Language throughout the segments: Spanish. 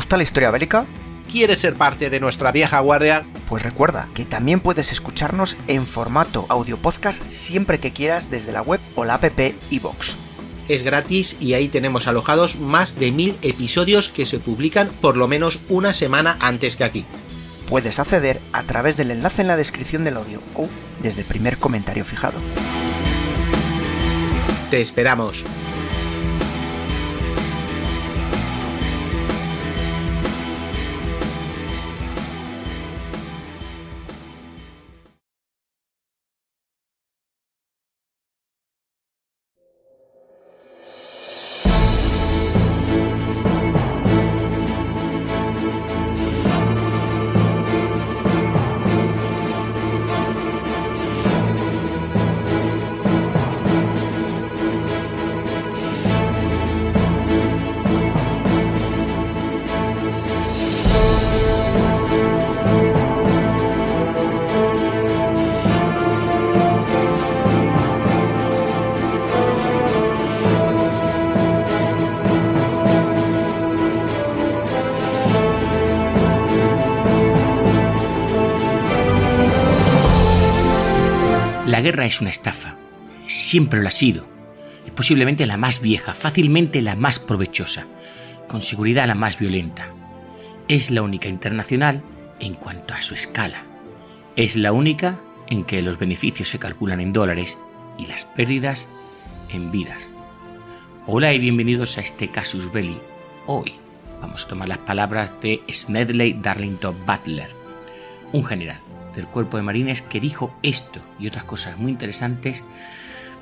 gusta la historia bélica? ¿Quieres ser parte de nuestra vieja guardia? Pues recuerda que también puedes escucharnos en formato audio podcast siempre que quieras desde la web o la app iVoox. Es gratis y ahí tenemos alojados más de 1000 episodios que se publican por lo menos una semana antes que aquí. Puedes acceder a través del enlace en la descripción del audio o desde el primer comentario fijado. Te esperamos. La guerra es una estafa, siempre lo ha sido. Es posiblemente la más vieja, fácilmente la más provechosa, con seguridad la más violenta. Es la única internacional en cuanto a su escala. Es la única en que los beneficios se calculan en dólares y las pérdidas en vidas. Hola y bienvenidos a este Casus Belli. Hoy vamos a tomar las palabras de Smedley Darlington Butler, un general del cuerpo de marines que dijo esto y otras cosas muy interesantes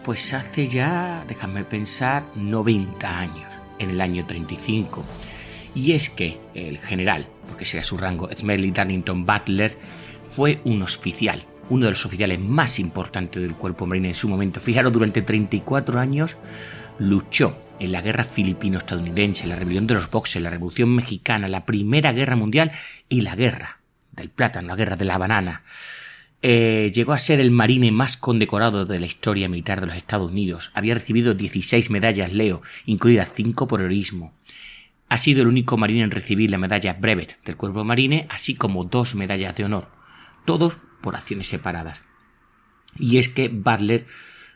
pues hace ya, déjame pensar, 90 años, en el año 35. Y es que el general, porque será su rango, Smedley Darlington Butler, fue un oficial, uno de los oficiales más importantes del cuerpo marine en su momento. Fijaros, durante 34 años luchó en la guerra filipino-estadounidense, la rebelión de los Boxers, la Revolución Mexicana, la Primera Guerra Mundial y la guerra del plátano, la guerra de la banana. Llegó a ser el marine más condecorado de la historia militar de los Estados Unidos. Había recibido 16 medallas Leo, incluidas 5 por heroísmo. Ha sido el único marine en recibir la medalla Brevet del cuerpo marine, así como 2 medallas de honor, todos por acciones separadas. Y es que Butler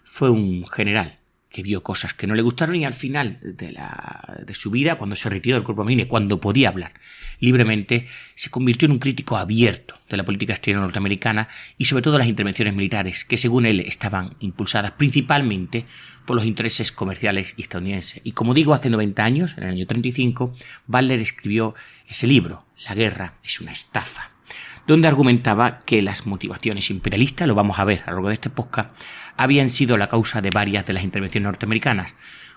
fue un general que vio cosas que no le gustaron y al final de su vida, cuando se retiró del cuerpo marine, cuando podía hablar libremente, se convirtió en un crítico abierto de la política exterior norteamericana y sobre todo las intervenciones militares, que según él estaban impulsadas principalmente por los intereses comerciales estadounidenses. Y como digo, hace 90 años, en el año 35, Butler escribió ese libro, La guerra es una estafa, donde argumentaba que las motivaciones imperialistas, lo vamos a ver a lo largo de este podcast, habían sido la causa de varias de las intervenciones norteamericanas,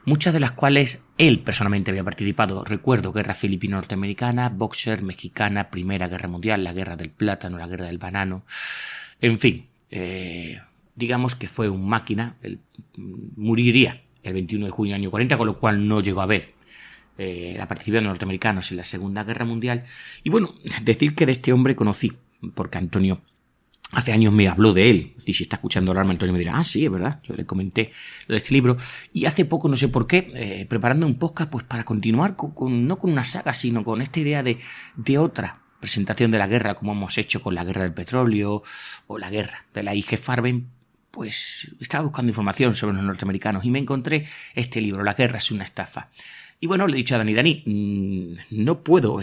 muchas de las cuales él personalmente había participado. Recuerdo guerra filipino-norteamericana, Boxer, mexicana, Primera Guerra Mundial, la guerra del plátano, la guerra del banano, en fin, digamos que fue un máquina. Él moriría el 21 de junio del año 40, con lo cual no llegó a ver la participación de los norteamericanos en la Segunda Guerra Mundial. Y bueno, decir que de este hombre conocí, porque Antonio hace años me habló de él. Si está escuchando ahora, Antonio me dirá, sí, es verdad, yo le comenté lo de este libro. Y hace poco, no sé por qué, preparando un podcast pues para continuar no con una saga, sino con esta idea de otra presentación de la guerra, como hemos hecho con la guerra del petróleo o la guerra de la IG Farben, pues estaba buscando información sobre los norteamericanos y me encontré este libro, La guerra es una estafa. Y bueno, le he dicho a Dani, no puedo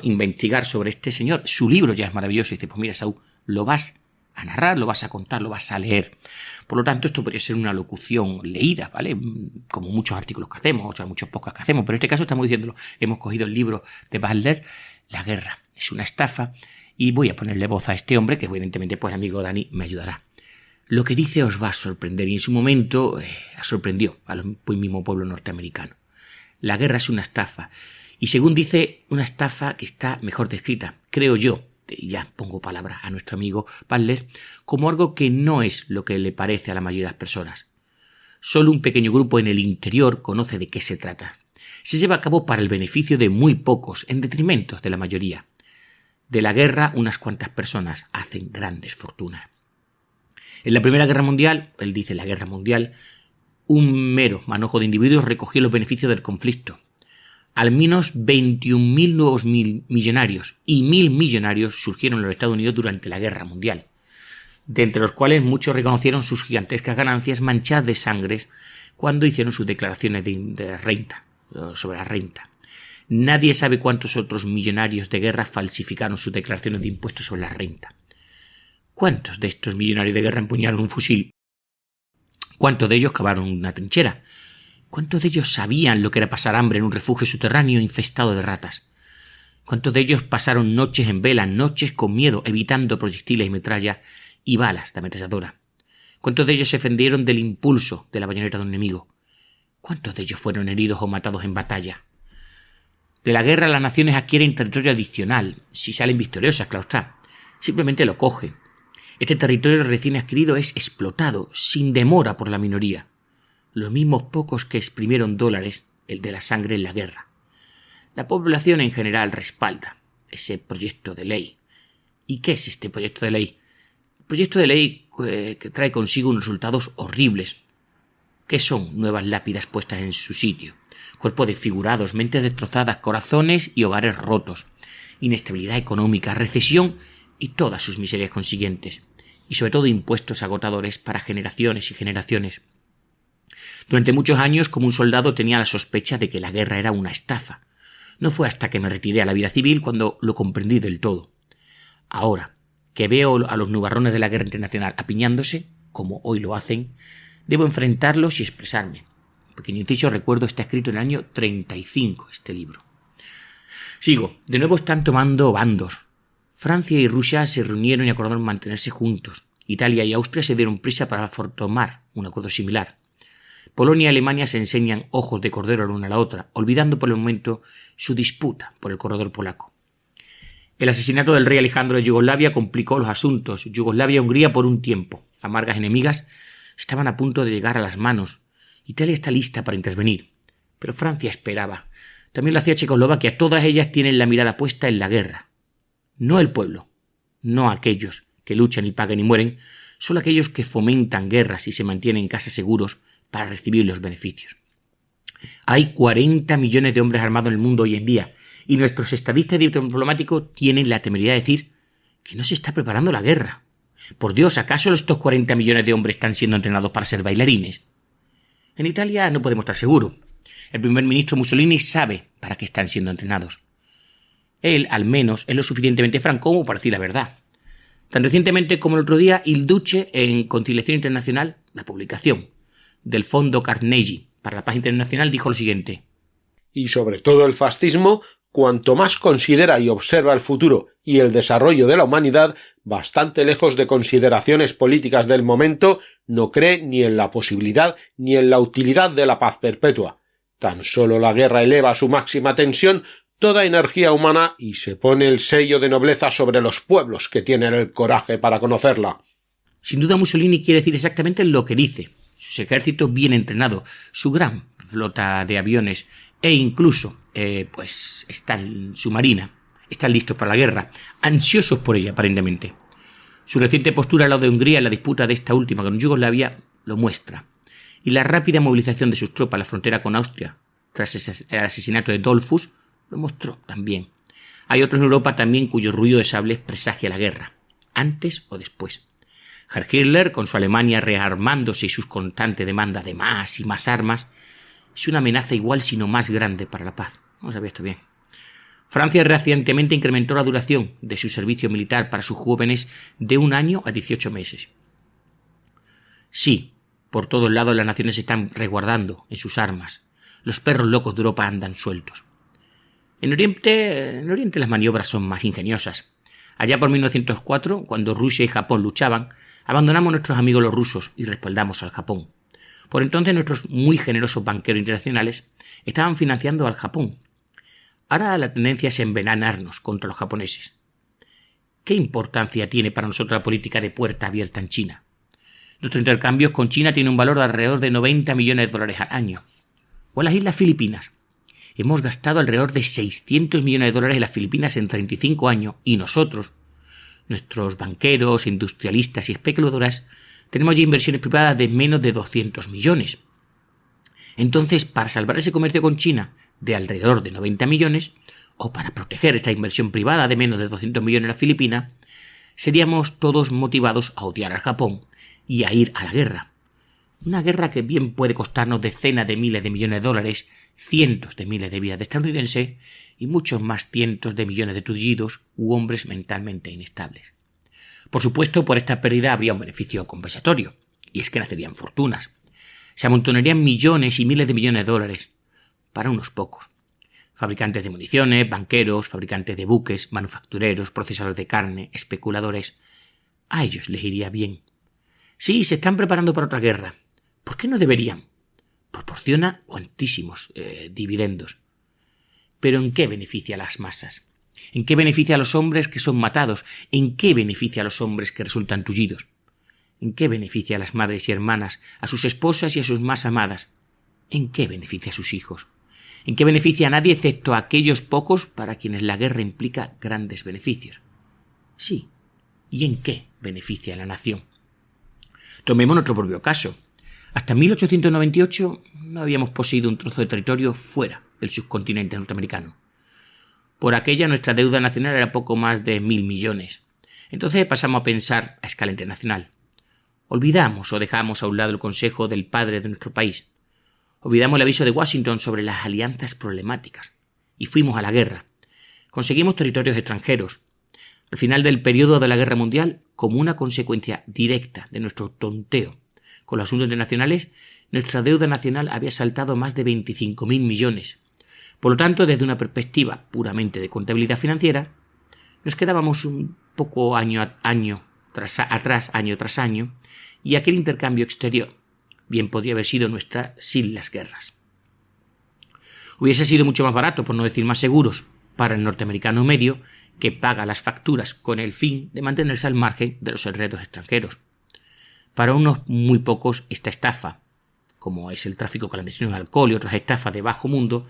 investigar sobre este señor. Su libro ya es maravilloso. Y dice, pues mira, Saúl, lo vas a narrar, lo vas a contar, lo vas a leer. Por lo tanto, esto podría ser una locución leída, ¿vale? Como muchos artículos que hacemos, o sea, muchos podcasts que hacemos. Pero en este caso estamos diciéndolo. Hemos cogido el libro de Butler, La guerra es una estafa, y voy a ponerle voz a este hombre, que evidentemente, pues amigo Dani, me ayudará. Lo que dice os va a sorprender, y en su momento sorprendió al mismo pueblo norteamericano. La guerra es una estafa, y según dice, una estafa que está mejor descrita, creo yo, y ya pongo palabras a nuestro amigo Butler, como algo que no es lo que le parece a la mayoría de las personas. Solo un pequeño grupo en el interior conoce de qué se trata. Se lleva a cabo para el beneficio de muy pocos, en detrimento de la mayoría. De la guerra, unas cuantas personas hacen grandes fortunas. En la Primera Guerra Mundial, él dice la Guerra Mundial, un mero manojo de individuos recogió los beneficios del conflicto. Al menos 21.000 nuevos millonarios y 1.000 millonarios surgieron en los Estados Unidos durante la Guerra Mundial, de entre los cuales muchos reconocieron sus gigantescas ganancias manchadas de sangre cuando hicieron sus declaraciones de renta, sobre la renta. Nadie sabe cuántos otros millonarios de guerra falsificaron sus declaraciones de impuestos sobre la renta. ¿Cuántos de estos millonarios de guerra empuñaron un fusil? ¿Cuántos de ellos cavaron una trinchera? ¿Cuántos de ellos sabían lo que era pasar hambre en un refugio subterráneo infestado de ratas? ¿Cuántos de ellos pasaron noches en vela, noches con miedo, evitando proyectiles y metralla y balas de ametralladora? ¿Cuántos de ellos se defendieron del impulso de la bayoneta de un enemigo? ¿Cuántos de ellos fueron heridos o matados en batalla? De la guerra las naciones adquieren territorio adicional, si salen victoriosas, claro está. Simplemente lo cogen. Este territorio recién adquirido es explotado, sin demora, por la minoría. Los mismos pocos que exprimieron dólares, el de la sangre en la guerra. La población en general respalda ese proyecto de ley. ¿Y qué es este proyecto de ley? El proyecto de ley que trae consigo unos resultados horribles. ¿Qué son? Nuevas lápidas puestas en su sitio, cuerpos desfigurados, mentes destrozadas, corazones y hogares rotos, inestabilidad económica, recesión y todas sus miserias consiguientes, y sobre todo impuestos agotadores para generaciones y generaciones. Durante muchos años, como un soldado, tenía la sospecha de que la guerra era una estafa. No fue hasta que me retiré a la vida civil cuando lo comprendí del todo. Ahora, que veo a los nubarrones de la guerra internacional apiñándose, como hoy lo hacen, debo enfrentarlos y expresarme. Porque ni dicho recuerdo está escrito en el año 35 este libro. Sigo. De nuevo están tomando bandos. Francia y Rusia se reunieron y acordaron mantenerse juntos. Italia y Austria se dieron prisa para tomar un acuerdo similar. Polonia y Alemania se enseñan ojos de cordero la una a la otra, olvidando por el momento su disputa por el corredor polaco. El asesinato del rey Alejandro de Yugoslavia complicó los asuntos. Yugoslavia y Hungría por un tiempo, amargas enemigas, estaban a punto de llegar a las manos. Italia está lista para intervenir, pero Francia esperaba. También lo hacía Checoslovaquia. Todas ellas tienen la mirada puesta en la guerra. No el pueblo, no aquellos que luchan y pagan y mueren, solo aquellos que fomentan guerras y se mantienen en casa seguros para recibir los beneficios. Hay 40 millones de hombres armados en el mundo hoy en día, y nuestros estadistas y diplomáticos tienen la temeridad de decir que no se está preparando la guerra. Por Dios, ¿acaso estos 40 millones de hombres están siendo entrenados para ser bailarines? En Italia no podemos estar seguros. El primer ministro Mussolini sabe para qué están siendo entrenados. Él, al menos, es lo suficientemente franco como para decir la verdad. Tan recientemente como el otro día, Il Duce, en Conciliación Internacional, la publicación del Fondo Carnegie para la Paz Internacional, dijo lo siguiente. Y sobre todo el fascismo, cuanto más considera y observa el futuro y el desarrollo de la humanidad, bastante lejos de consideraciones políticas del momento, no cree ni en la posibilidad ni en la utilidad de la paz perpetua. Tan solo la guerra eleva a su máxima tensión toda energía humana y se pone el sello de nobleza sobre los pueblos que tienen el coraje para conocerla. Sin duda Mussolini quiere decir exactamente lo que dice. Sus ejércitos bien entrenados, su gran flota de aviones e incluso su marina están listos para la guerra, ansiosos por ella aparentemente. Su reciente postura al lado de Hungría en la disputa de esta última con Yugoslavia lo muestra, y la rápida movilización de sus tropas a la frontera con Austria tras el asesinato de Dollfuss lo mostró también. Hay otros en Europa también cuyo ruido de sables presagia la guerra, antes o después. Herr Hitler, con su Alemania rearmándose y sus constantes demandas de más y más armas, es una amenaza igual sino más grande para la paz. Vamos a ver esto bien. Francia recientemente incrementó la duración de su servicio militar para sus jóvenes de 1 año a 18 meses. Sí, por todos lados las naciones se están resguardando en sus armas. Los perros locos de Europa andan sueltos. En Oriente las maniobras son más ingeniosas. Allá por 1904, cuando Rusia y Japón luchaban, abandonamos a nuestros amigos los rusos y respaldamos al Japón. Por entonces nuestros muy generosos banqueros internacionales estaban financiando al Japón. Ahora la tendencia es envenenarnos contra los japoneses. ¿Qué importancia tiene para nosotros la política de puerta abierta en China? Nuestro intercambio con China tiene un valor de alrededor de 90 millones de dólares al año. O en las Islas Filipinas. Hemos gastado alrededor de 600 millones de dólares en las Filipinas en 35 años y nosotros, nuestros banqueros, industrialistas y especuladores, tenemos ya inversiones privadas de menos de 200 millones. Entonces, para salvar ese comercio con China de alrededor de 90 millones, o para proteger esta inversión privada de menos de 200 millones en la Filipina, seríamos todos motivados a odiar al Japón y a ir a la guerra. Una guerra que bien puede costarnos decenas de miles de millones de dólares, cientos de miles de vidas de estadounidenses y muchos más cientos de millones de tullidos u hombres mentalmente inestables. Por supuesto, por esta pérdida habría un beneficio compensatorio, y es que nacerían fortunas. Se amontonarían millones y miles de millones de dólares para unos pocos. Fabricantes de municiones, banqueros, fabricantes de buques, manufactureros, procesadores de carne, especuladores. A ellos les iría bien. Sí, se están preparando para otra guerra. ¿Por qué no deberían? Proporciona cuantísimos dividendos. Pero ¿en qué beneficia a las masas? ¿En qué beneficia a los hombres que son matados? ¿En qué beneficia a los hombres que resultan tullidos? ¿En qué beneficia a las madres y hermanas, a sus esposas y a sus más amadas? ¿En qué beneficia a sus hijos? ¿En qué beneficia a nadie excepto a aquellos pocos para quienes la guerra implica grandes beneficios? Sí. ¿Y en qué beneficia a la nación? Tomemos nuestro propio caso. Hasta 1898 no habíamos poseído un trozo de territorio fuera del subcontinente norteamericano. Por aquella nuestra deuda nacional era poco más de 1.000 millones. Entonces pasamos a pensar a escala internacional. Olvidamos o dejamos a un lado el consejo del padre de nuestro país. Olvidamos el aviso de Washington sobre las alianzas problemáticas y fuimos a la guerra. Conseguimos territorios extranjeros. Al final del periodo de la Guerra Mundial, como una consecuencia directa de nuestro tonteo con los asuntos internacionales, nuestra deuda nacional había saltado más de 25.000 millones. Por lo tanto, desde una perspectiva puramente de contabilidad financiera, nos quedábamos un poco año tras año, y aquel intercambio exterior bien podría haber sido nuestra sin las guerras. Hubiese sido mucho más barato, por no decir más seguros, para el norteamericano medio, que paga las facturas con el fin de mantenerse al margen de los enredos extranjeros. Para unos muy pocos, esta estafa, como es el tráfico clandestino de alcohol y otras estafas de bajo mundo,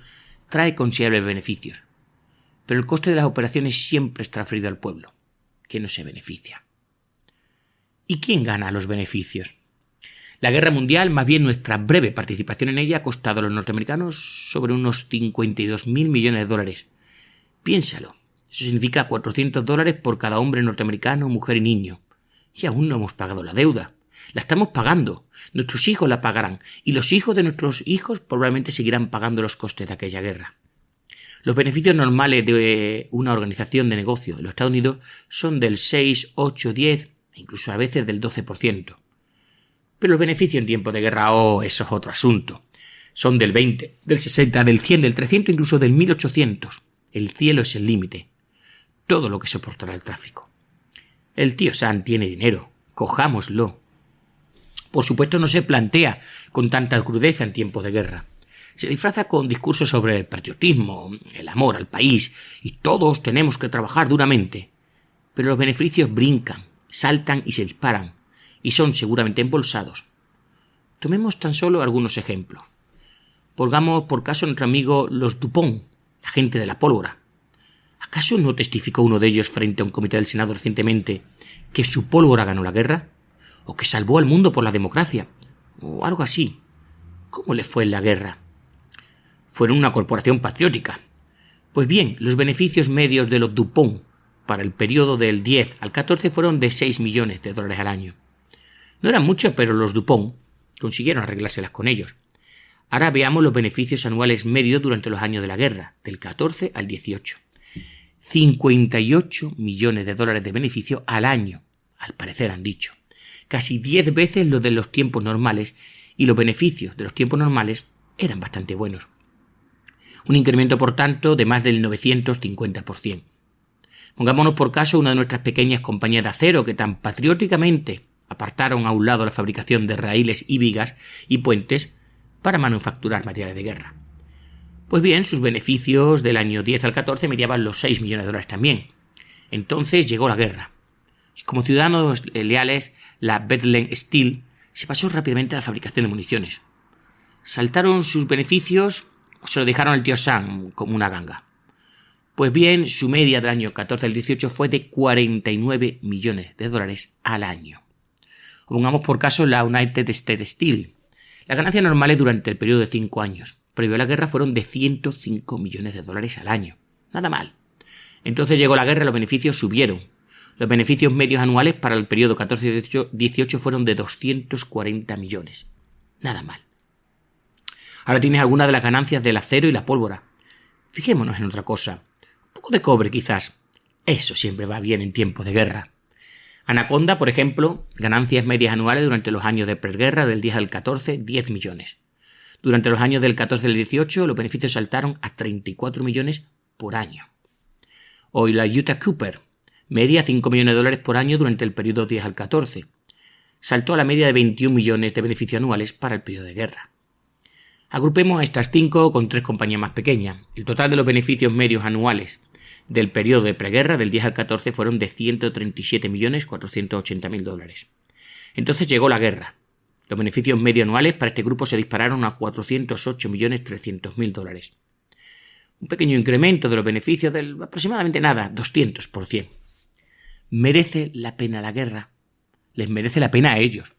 trae considerables beneficios. Pero el coste de las operaciones siempre es transferido al pueblo, que no se beneficia. ¿Y quién gana los beneficios? La guerra mundial, más bien nuestra breve participación en ella, ha costado a los norteamericanos sobre unos 52.000 millones de dólares. Piénsalo, eso significa $400 por cada hombre norteamericano, mujer y niño. Y aún no hemos pagado la deuda. La estamos pagando. Nuestros hijos la pagarán. Y los hijos de nuestros hijos probablemente seguirán pagando los costes de aquella guerra. Los beneficios normales de una organización de negocio en los Estados Unidos son del 6, 8, 10 e incluso a veces del 12%. Pero los beneficios en tiempo de guerra, eso es otro asunto. Son del 20, del 60, del 100, del 300, incluso del 1800. El cielo es el límite. Todo lo que soportará el tráfico. El tío Sam tiene dinero. Cojámoslo. Por supuesto no se plantea con tanta crudeza en tiempos de guerra. Se disfraza con discursos sobre el patriotismo, el amor al país, y todos tenemos que trabajar duramente. Pero los beneficios brincan, saltan y se disparan, y son seguramente embolsados. Tomemos tan solo algunos ejemplos. Pongamos por caso a nuestro amigo los Dupont, la gente de la pólvora. ¿Acaso no testificó uno de ellos frente a un comité del Senado recientemente que su pólvora ganó la guerra? ¿O que salvó al mundo por la democracia? O algo así. ¿Cómo le fue en la guerra? Fueron una corporación patriótica. Pues bien, los beneficios medios de los Dupont para el periodo del 10 al 14 fueron de 6 millones de dólares al año. No eran muchos, pero los Dupont consiguieron arreglárselas con ellos. Ahora veamos los beneficios anuales medios durante los años de la guerra, del 14 al 18. 58 millones de dólares de beneficio al año, al parecer han dicho. Casi 10 veces lo de los tiempos normales, y los beneficios de los tiempos normales eran bastante buenos. Un incremento, por tanto, de más del 950%. Pongámonos por caso una de nuestras pequeñas compañías de acero que tan patrióticamente apartaron a un lado la fabricación de raíles y vigas y puentes para manufacturar materiales de guerra. Pues bien, sus beneficios del año 10 al 14 mediaban los 6 millones de dólares también. Entonces llegó la guerra. Como ciudadanos leales, la Bethlehem Steel se pasó rápidamente a la fabricación de municiones. Saltaron sus beneficios o se lo dejaron al tío Sam como una ganga. Pues bien, su media del año 14 al 18 fue de 49 millones de dólares al año. Pongamos por caso la United States Steel. Las ganancias normales durante el periodo de 5 años previo a la guerra fueron de 105 millones de dólares al año. Nada mal. Entonces llegó la guerra y los beneficios subieron. Los beneficios medios anuales para el periodo 14-18 fueron de 240 millones. Nada mal. Ahora tienes algunas de las ganancias del acero y la pólvora. Fijémonos en otra cosa. Un poco de cobre, quizás. Eso siempre va bien en tiempos de guerra. Anaconda, por ejemplo, ganancias medias anuales durante los años de preguerra del 10 al 14, 10 millones. Durante los años del 14 al 18, los beneficios saltaron a 34 millones por año. Hoy la Utah Cooper, media 5 millones de dólares por año durante el periodo 10 al 14. Saltó a la media de 21 millones de beneficios anuales para el periodo de guerra. Agrupemos a estas 5 con 3 compañías más pequeñas. El total de los beneficios medios anuales del periodo de preguerra del 10 al 14 fueron de 137.480.000 dólares. Entonces llegó la guerra. Los beneficios medio anuales para este grupo se dispararon a 408.300.000 dólares. Un pequeño incremento de los beneficios del aproximadamente nada, 200%. ¿Merece la pena la guerra? Les merece la pena a ellos.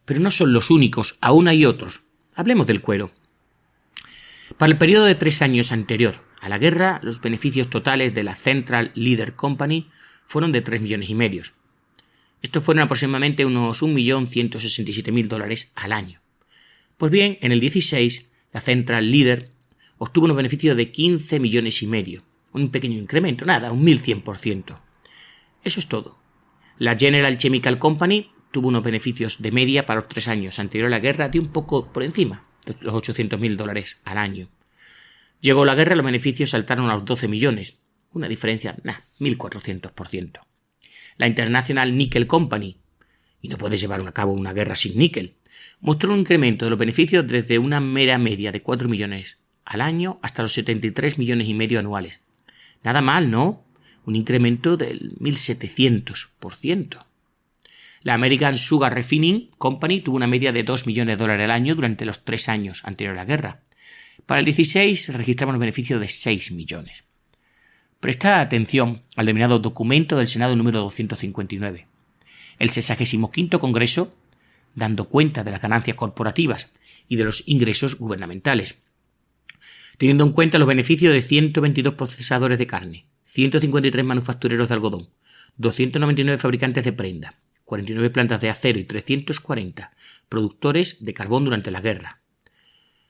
Pero no son los únicos, aún hay otros. Hablemos del cuero. Para el periodo de 3 años anterior a la guerra, los beneficios totales de la Central Leather Company fueron de 3 millones y medio. Estos fueron aproximadamente unos 1.167.000 dólares al año. Pues bien, en el 16, la Central Leather obtuvo unos beneficios de 15 millones y medio. Un pequeño incremento, nada, un 1.100%. Eso es todo. La General Chemical Company tuvo unos beneficios de media para los 3 años anterior a la guerra de un poco por encima de los 800.000 dólares al año. Llegó la guerra y los beneficios saltaron a los 12 millones. Una diferencia, 1.400%. La International Nickel Company, y no puedes llevar a cabo una guerra sin níquel, mostró un incremento de los beneficios desde una mera media de 4 millones al año hasta los 73 millones y medio anuales. Nada mal, ¿no? Un incremento del 1.700%. La American Sugar Refining Company tuvo una media de 2 millones de dólares al año durante los 3 años anterior a la guerra. Para el 16 se registraban beneficios de 6 millones. Presta atención al denominado documento del Senado número 259. El 65º Congreso, dando cuenta de las ganancias corporativas y de los ingresos gubernamentales, teniendo en cuenta los beneficios de 122 procesadores de carne, 153 manufactureros de algodón, 299 fabricantes de prenda, 49 plantas de acero y 340 productores de carbón durante la guerra.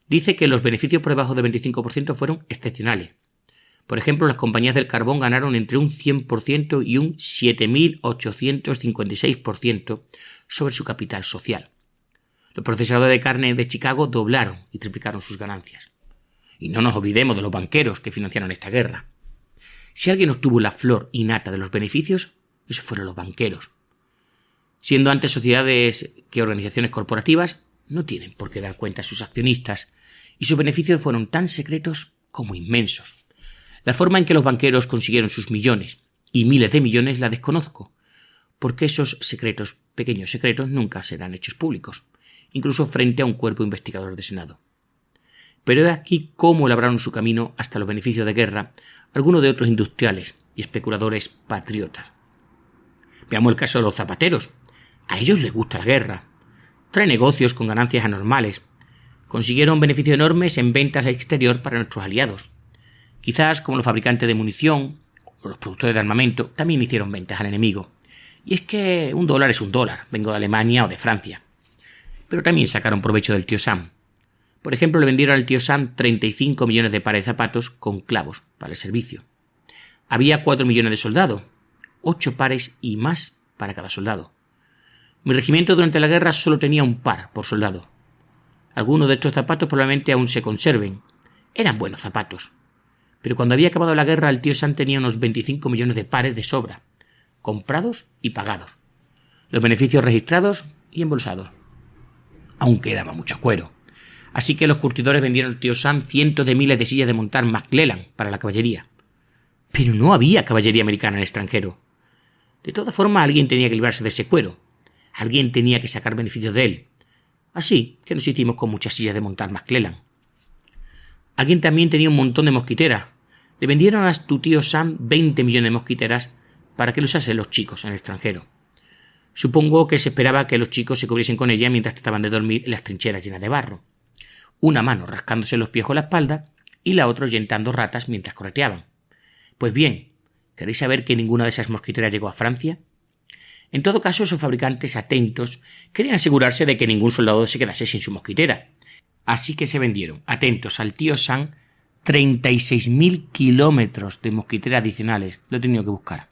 Dice que los beneficios por debajo del 25% fueron excepcionales. Por ejemplo, las compañías del carbón ganaron entre un 100% y un 7.856% sobre su capital social. Los procesadores de carne de Chicago doblaron y triplicaron sus ganancias. Y no nos olvidemos de los banqueros que financiaron esta guerra. Si alguien obtuvo la flor innata de los beneficios, esos fueron los banqueros. Siendo antes sociedades que organizaciones corporativas, no tienen por qué dar cuenta a sus accionistas, y sus beneficios fueron tan secretos como inmensos. La forma en que los banqueros consiguieron sus millones y miles de millones la desconozco, porque esos secretos, pequeños secretos, nunca serán hechos públicos, incluso frente a un cuerpo investigador de Senado. Pero he aquí cómo labraron su camino hasta los beneficios de guerra algunos de otros industriales y especuladores patriotas. Veamos el caso de los zapateros. A ellos les gusta la guerra. Trae negocios con ganancias anormales. Consiguieron beneficios enormes en ventas al exterior para nuestros aliados. Quizás, como los fabricantes de munición o los productores de armamento, también hicieron ventas al enemigo. Y es que $1 es $1, vengo de Alemania o de Francia. Pero también sacaron provecho del tío Sam. Por ejemplo, le vendieron al tío Sam 35 millones de pares de zapatos con clavos para el servicio. Había 4 millones de soldados, 8 pares y más para cada soldado. Mi regimiento durante la guerra solo tenía un par por soldado. Algunos de estos zapatos probablemente aún se conserven. Eran buenos zapatos. Pero cuando había acabado la guerra, el tío Sam tenía unos 25 millones de pares de sobra, comprados y pagados. Los beneficios registrados y embolsados. Aún quedaba mucho cuero. Así que los curtidores vendieron al tío Sam cientos de miles de sillas de montar McClellan para la caballería. Pero no había caballería americana en el extranjero. De todas formas, alguien tenía que librarse de ese cuero. Alguien tenía que sacar beneficios de él. Así que nos hicimos con muchas sillas de montar McClellan. Alguien también tenía un montón de mosquiteras. Le vendieron a tu tío Sam 20 millones de mosquiteras para que lo usasen los chicos en el extranjero. Supongo que se esperaba que los chicos se cubriesen con ella mientras trataban de dormir en las trincheras llenas de barro. Una mano rascándose los pies o la espalda y la otra ahuyentando ratas mientras correteaban. Pues bien, ¿queréis saber que ninguna de esas mosquiteras llegó a Francia? En todo caso, esos fabricantes atentos querían asegurarse de que ningún soldado se quedase sin su mosquitera. Así que se vendieron, atentos al tío Sam, 36.000 kilómetros de mosquiteras adicionales. Lo he tenido que buscar.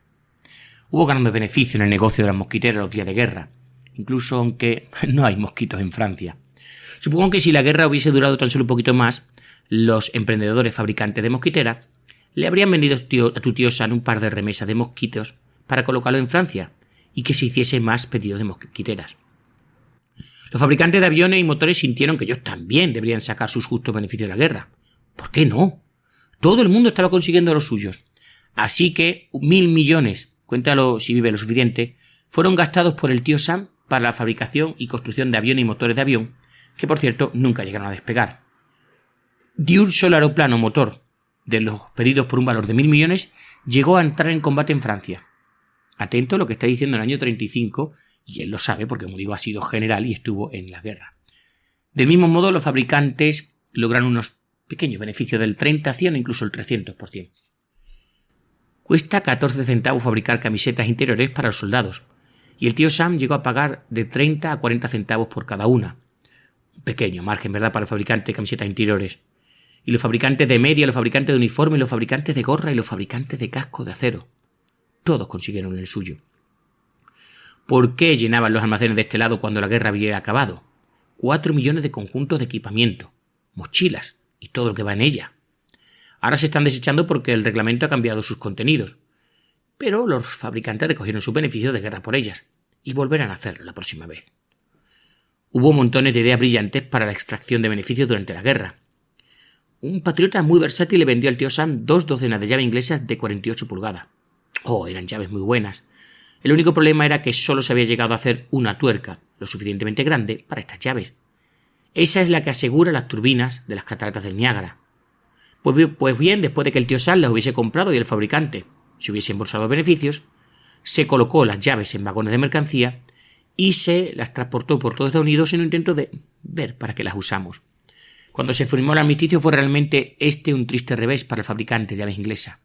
Hubo grandes beneficios en el negocio de las mosquiteras los días de guerra, incluso aunque no hay mosquitos en Francia. Supongo que si la guerra hubiese durado tan solo un poquito más, los emprendedores fabricantes de mosquiteras le habrían vendido a tu tío Sam un par de remesas de mosquitos para colocarlo en Francia y que se hiciese más pedidos de mosquiteras. Los fabricantes de aviones y motores sintieron que ellos también deberían sacar sus justos beneficios de la guerra. ¿Por qué no? Todo el mundo estaba consiguiendo los suyos. Así que 1.000 millones, cuéntalo si vive lo suficiente, fueron gastados por el tío Sam para la fabricación y construcción de aviones y motores de avión, que por cierto nunca llegaron a despegar. De un solo aeroplano motor de los pedidos por un valor de 1.000 millones llegó a entrar en combate en Francia. Atento a lo que está diciendo en el año 35, y él lo sabe porque, como digo, ha sido general y estuvo en la guerra. Del mismo modo, los fabricantes logran unos pequeños beneficios del 30, 100 o incluso el 300%. Cuesta 14 centavos fabricar camisetas interiores para los soldados, y el tío Sam llegó a pagar de 30 a 40 centavos por cada una. Un pequeño margen, ¿verdad?, para el fabricante de camisetas interiores. Y los fabricantes de media, los fabricantes de uniforme, los fabricantes de gorra y los fabricantes de casco de acero. Todos consiguieron el suyo. ¿Por qué llenaban los almacenes de este lado cuando la guerra había acabado? 4 millones de conjuntos de equipamiento, mochilas y todo lo que va en ella. Ahora se están desechando porque el reglamento ha cambiado sus contenidos. Pero los fabricantes recogieron sus beneficios de guerra por ellas y volverán a hacerlo la próxima vez. Hubo montones de ideas brillantes para la extracción de beneficios durante la guerra. Un patriota muy versátil le vendió al tío Sam 2 docenas de llaves inglesas de 48 pulgadas. Oh, eran llaves muy buenas. El único problema era que solo se había llegado a hacer una tuerca, lo suficientemente grande para estas llaves. Esa es la que asegura las turbinas de las cataratas del Niágara. Pues bien, después de que el tío Sam las hubiese comprado y el fabricante se hubiese embolsado beneficios, se colocó las llaves en vagones de mercancía y se las transportó por todo Estados Unidos en un intento de ver para qué las usamos. Cuando se firmó el armisticio fue realmente un triste revés para el fabricante de llaves inglesa.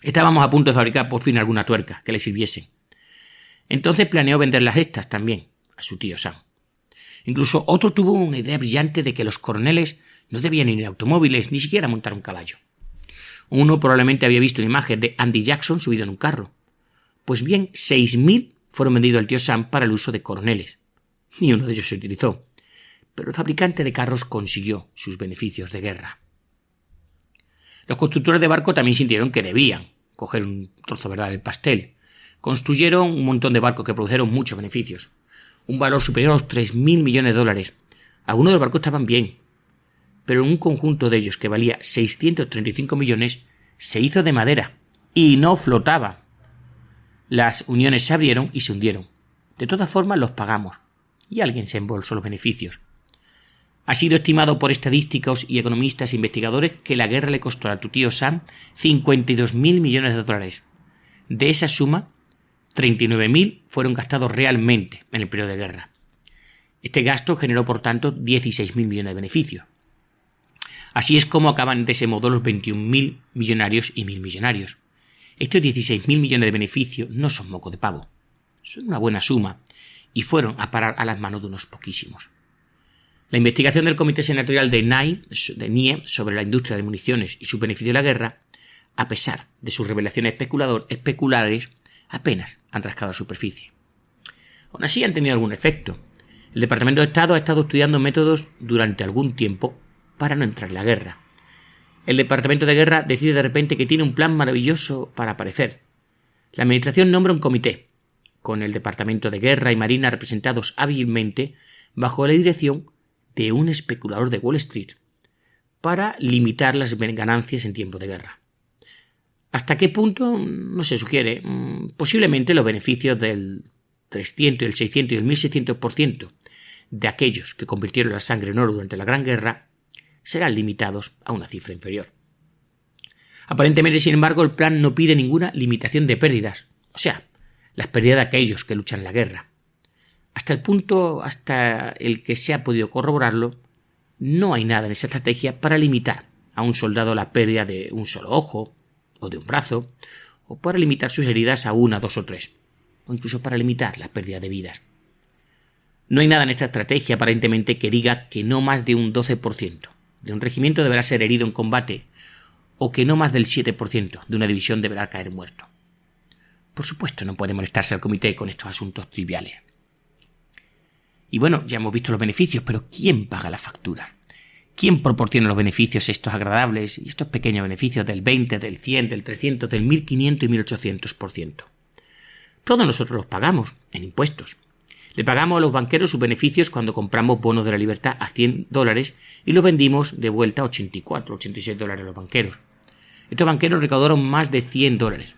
Estábamos a punto de fabricar por fin alguna tuerca que le sirviese. Entonces planeó venderlas estas también a su tío Sam. Incluso otro tuvo una idea brillante de que los coroneles no debían ir en automóviles, ni siquiera montar un caballo. Uno probablemente había visto una imagen de Andy Jackson subido en un carro. Pues bien, 6.000 fueron vendidos al tío Sam para el uso de coroneles. Ni uno de ellos se utilizó. Pero el fabricante de carros consiguió sus beneficios de guerra. Los constructores de barcos también sintieron que debían coger un trozo, ¿verdad?, del pastel. Construyeron un montón de barcos que produjeron muchos beneficios. Un valor superior a los 3.000 millones de dólares. Algunos de los barcos estaban bien, pero un conjunto de ellos que valía 635 millones se hizo de madera y no flotaba. Las uniones se abrieron y se hundieron. De todas formas los pagamos y alguien se embolsó los beneficios. Ha sido estimado por estadísticos y economistas e investigadores que la guerra le costó a tu tío Sam 52.000 millones de dólares. De esa suma, 39.000 fueron gastados realmente en el periodo de guerra. Este gasto generó, por tanto, 16.000 millones de beneficios. Así es como acaban de ese modo los 21.000 millonarios y 1.000 millonarios. Estos 16.000 millones de beneficios no son moco de pavo. Son una buena suma y fueron a parar a las manos de unos poquísimos. La investigación del Comité Senatorial de NIE sobre la industria de municiones y sus beneficios de la guerra, a pesar de sus revelaciones especulares, apenas han rascado la superficie. Aún así han tenido algún efecto. El Departamento de Estado ha estado estudiando métodos durante algún tiempo para no entrar en la guerra. El Departamento de Guerra decide de repente que tiene un plan maravilloso para aparecer. La Administración nombra un comité, con el Departamento de Guerra y Marina representados hábilmente bajo la dirección de un especulador de Wall Street, para limitar las ganancias en tiempo de guerra. ¿Hasta qué punto? No se sugiere. Posiblemente los beneficios del 300, el 600 y el 1600% de aquellos que convirtieron la sangre en oro durante la Gran Guerra serán limitados a una cifra inferior. Aparentemente, sin embargo, el plan no pide ninguna limitación de pérdidas. O sea, las pérdidas de aquellos que luchan en la guerra. Hasta el punto hasta el que se ha podido corroborarlo, no hay nada en esa estrategia para limitar a un soldado la pérdida de un solo ojo o de un brazo, o para limitar sus heridas a 1, 2 o 3, o incluso para limitar la pérdida de vidas. No hay nada en esta estrategia aparentemente que diga que no más de un 12% de un regimiento deberá ser herido en combate, o que no más del 7% de una división deberá caer muerto. Por supuesto, no puede molestarse al comité con estos asuntos triviales. Y bueno, ya hemos visto los beneficios, pero ¿quién paga la factura? ¿Quién proporciona los beneficios estos agradables y estos pequeños beneficios del 20, del 100, del 300, del 1500 y 1800%? Todos nosotros los pagamos en impuestos. Le pagamos a los banqueros sus beneficios cuando compramos bonos de la libertad a $100 y los vendimos de vuelta a 84, 86 dólares a los banqueros. Estos banqueros recaudaron más de $100.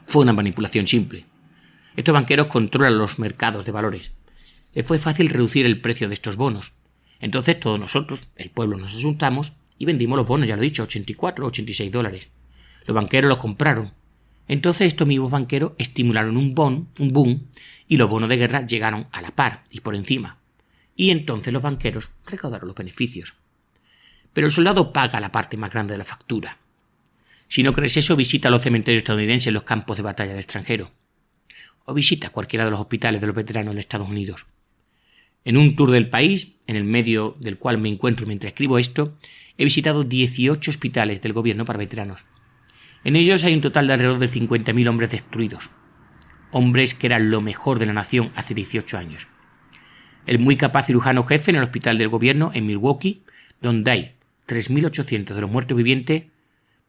Fue una manipulación simple. Estos banqueros controlan los mercados de valores. Les fue fácil reducir el precio de estos bonos. Entonces todos nosotros, el pueblo, nos asustamos y vendimos los bonos, ya lo he dicho, a 84 o 86 dólares. Los banqueros los compraron. Entonces estos mismos banqueros estimularon un boom, y los bonos de guerra llegaron a la par y por encima. Y entonces los banqueros recaudaron los beneficios. Pero el soldado paga la parte más grande de la factura. Si no crees eso, visita los cementerios estadounidenses en los campos de batalla del extranjero. O visita cualquiera de los hospitales de los veteranos en Estados Unidos. En un tour del país, en el medio del cual me encuentro mientras escribo esto, he visitado 18 hospitales del gobierno para veteranos. En ellos hay un total de alrededor de 50.000 hombres destruidos. Hombres que eran lo mejor de la nación hace 18 años. El muy capaz cirujano jefe en el hospital del gobierno en Milwaukee, donde hay 3.800 de los muertos vivientes,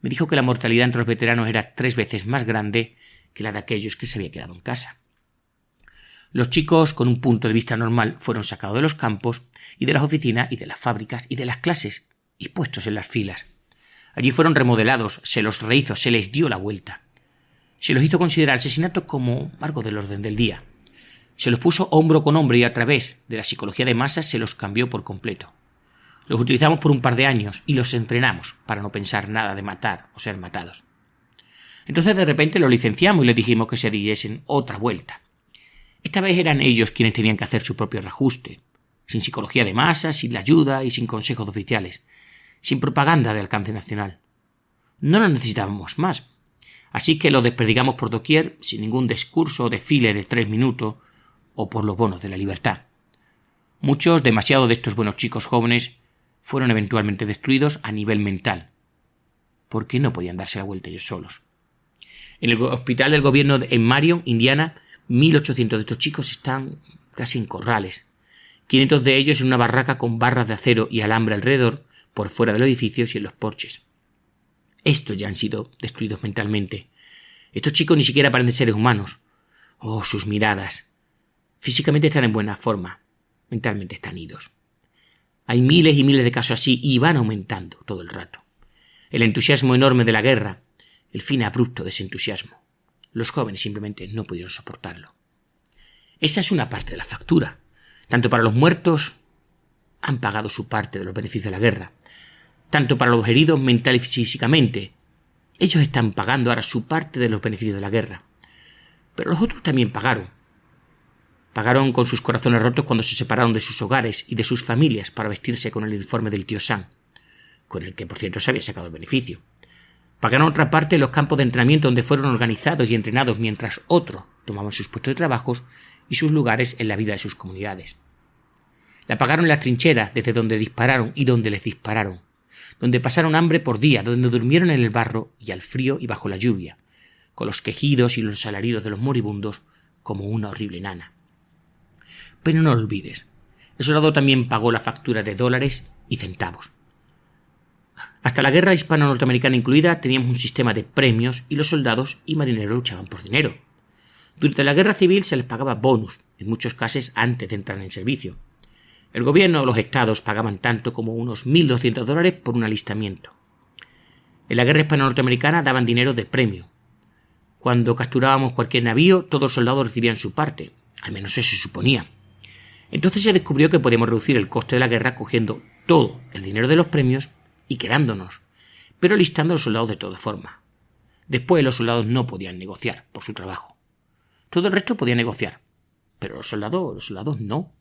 me dijo que la mortalidad entre los veteranos era 3 veces más grande que la de aquellos que se habían quedado en casa. Los chicos, con un punto de vista normal, fueron sacados de los campos y de las oficinas y de las fábricas y de las clases y puestos en las filas. Allí fueron remodelados, se los rehizo, se les dio la vuelta. Se los hizo considerar asesinatos como algo del orden del día. Se los puso hombro con hombro y a través de la psicología de masas se los cambió por completo. Los utilizamos por un par de años y los entrenamos para no pensar nada de matar o ser matados. Entonces de repente los licenciamos y les dijimos que se diesen otra vuelta. Esta vez eran ellos quienes tenían que hacer su propio reajuste, sin psicología de masas, sin la ayuda y sin consejos oficiales, sin propaganda de alcance nacional. No lo necesitábamos más, así que lo desperdigamos por doquier sin ningún discurso o desfile de 3 minutos o por los bonos de la libertad. Muchos, demasiado de estos buenos chicos jóvenes, fueron eventualmente destruidos a nivel mental, porque no podían darse la vuelta ellos solos. En el hospital del gobierno en Marion, Indiana, 1.800 de estos chicos están casi en corrales. 500 de ellos en una barraca con barras de acero y alambre alrededor, por fuera de los edificios y en los porches. Estos ya han sido destruidos mentalmente. Estos chicos ni siquiera parecen seres humanos. Oh, sus miradas. Físicamente están en buena forma. Mentalmente están idos. Hay miles y miles de casos así y van aumentando todo el rato. El entusiasmo enorme de la guerra, el fin abrupto de ese entusiasmo. Los jóvenes simplemente no pudieron soportarlo. Esa es una parte de la factura. Tanto para los muertos han pagado su parte de los beneficios de la guerra. Tanto para los heridos mental y físicamente. Ellos están pagando ahora su parte de los beneficios de la guerra. Pero los otros también pagaron. Pagaron con sus corazones rotos cuando se separaron de sus hogares y de sus familias para vestirse con el uniforme del tío Sam, con el que por cierto se había sacado el beneficio. Pagaron otra parte en los campos de entrenamiento donde fueron organizados y entrenados mientras otros tomaban sus puestos de trabajo y sus lugares en la vida de sus comunidades. La pagaron en las trincheras desde donde dispararon y donde les dispararon, donde pasaron hambre por día, donde durmieron en el barro y al frío y bajo la lluvia, con los quejidos y los alaridos de los moribundos como una horrible nana. Pero no lo olvides, el soldado también pagó la factura de dólares y centavos. Hasta la guerra hispano-norteamericana incluida teníamos un sistema de premios y los soldados y marineros luchaban por dinero. Durante la guerra civil se les pagaba bonus, en muchos casos antes de entrar en servicio. El gobierno o los estados pagaban tanto como unos $1.200 por un alistamiento. En la guerra hispano-norteamericana daban dinero de premio. Cuando capturábamos cualquier navío, todos los soldados recibían su parte, al menos eso se suponía. Entonces se descubrió que podíamos reducir el coste de la guerra cogiendo todo el dinero de los premios y quedándonos, pero listando a los soldados de todas formas. Después los soldados no podían negociar por su trabajo. Todo el resto podía negociar. Pero los soldados no.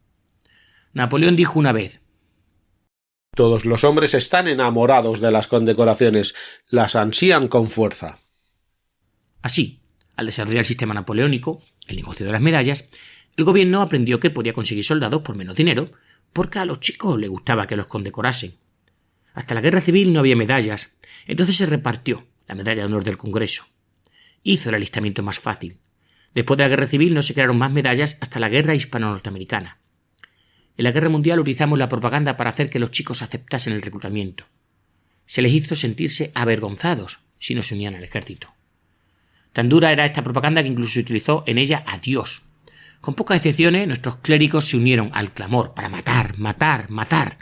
Napoleón dijo una vez: todos los hombres están enamorados de las condecoraciones, las ansían con fuerza. Así, al desarrollar el sistema napoleónico, el negocio de las medallas, el gobierno aprendió que podía conseguir soldados por menos dinero, porque a los chicos les gustaba que los condecorasen. Hasta la guerra civil no había medallas, entonces se repartió la medalla de honor del Congreso. Hizo el alistamiento más fácil. Después de la guerra civil no se crearon más medallas hasta la guerra hispano-norteamericana. En la guerra mundial utilizamos la propaganda para hacer que los chicos aceptasen el reclutamiento. Se les hizo sentirse avergonzados si no se unían al ejército. Tan dura era esta propaganda que incluso se utilizó en ella a Dios. Con pocas excepciones, nuestros clérigos se unieron al clamor para matar, para matar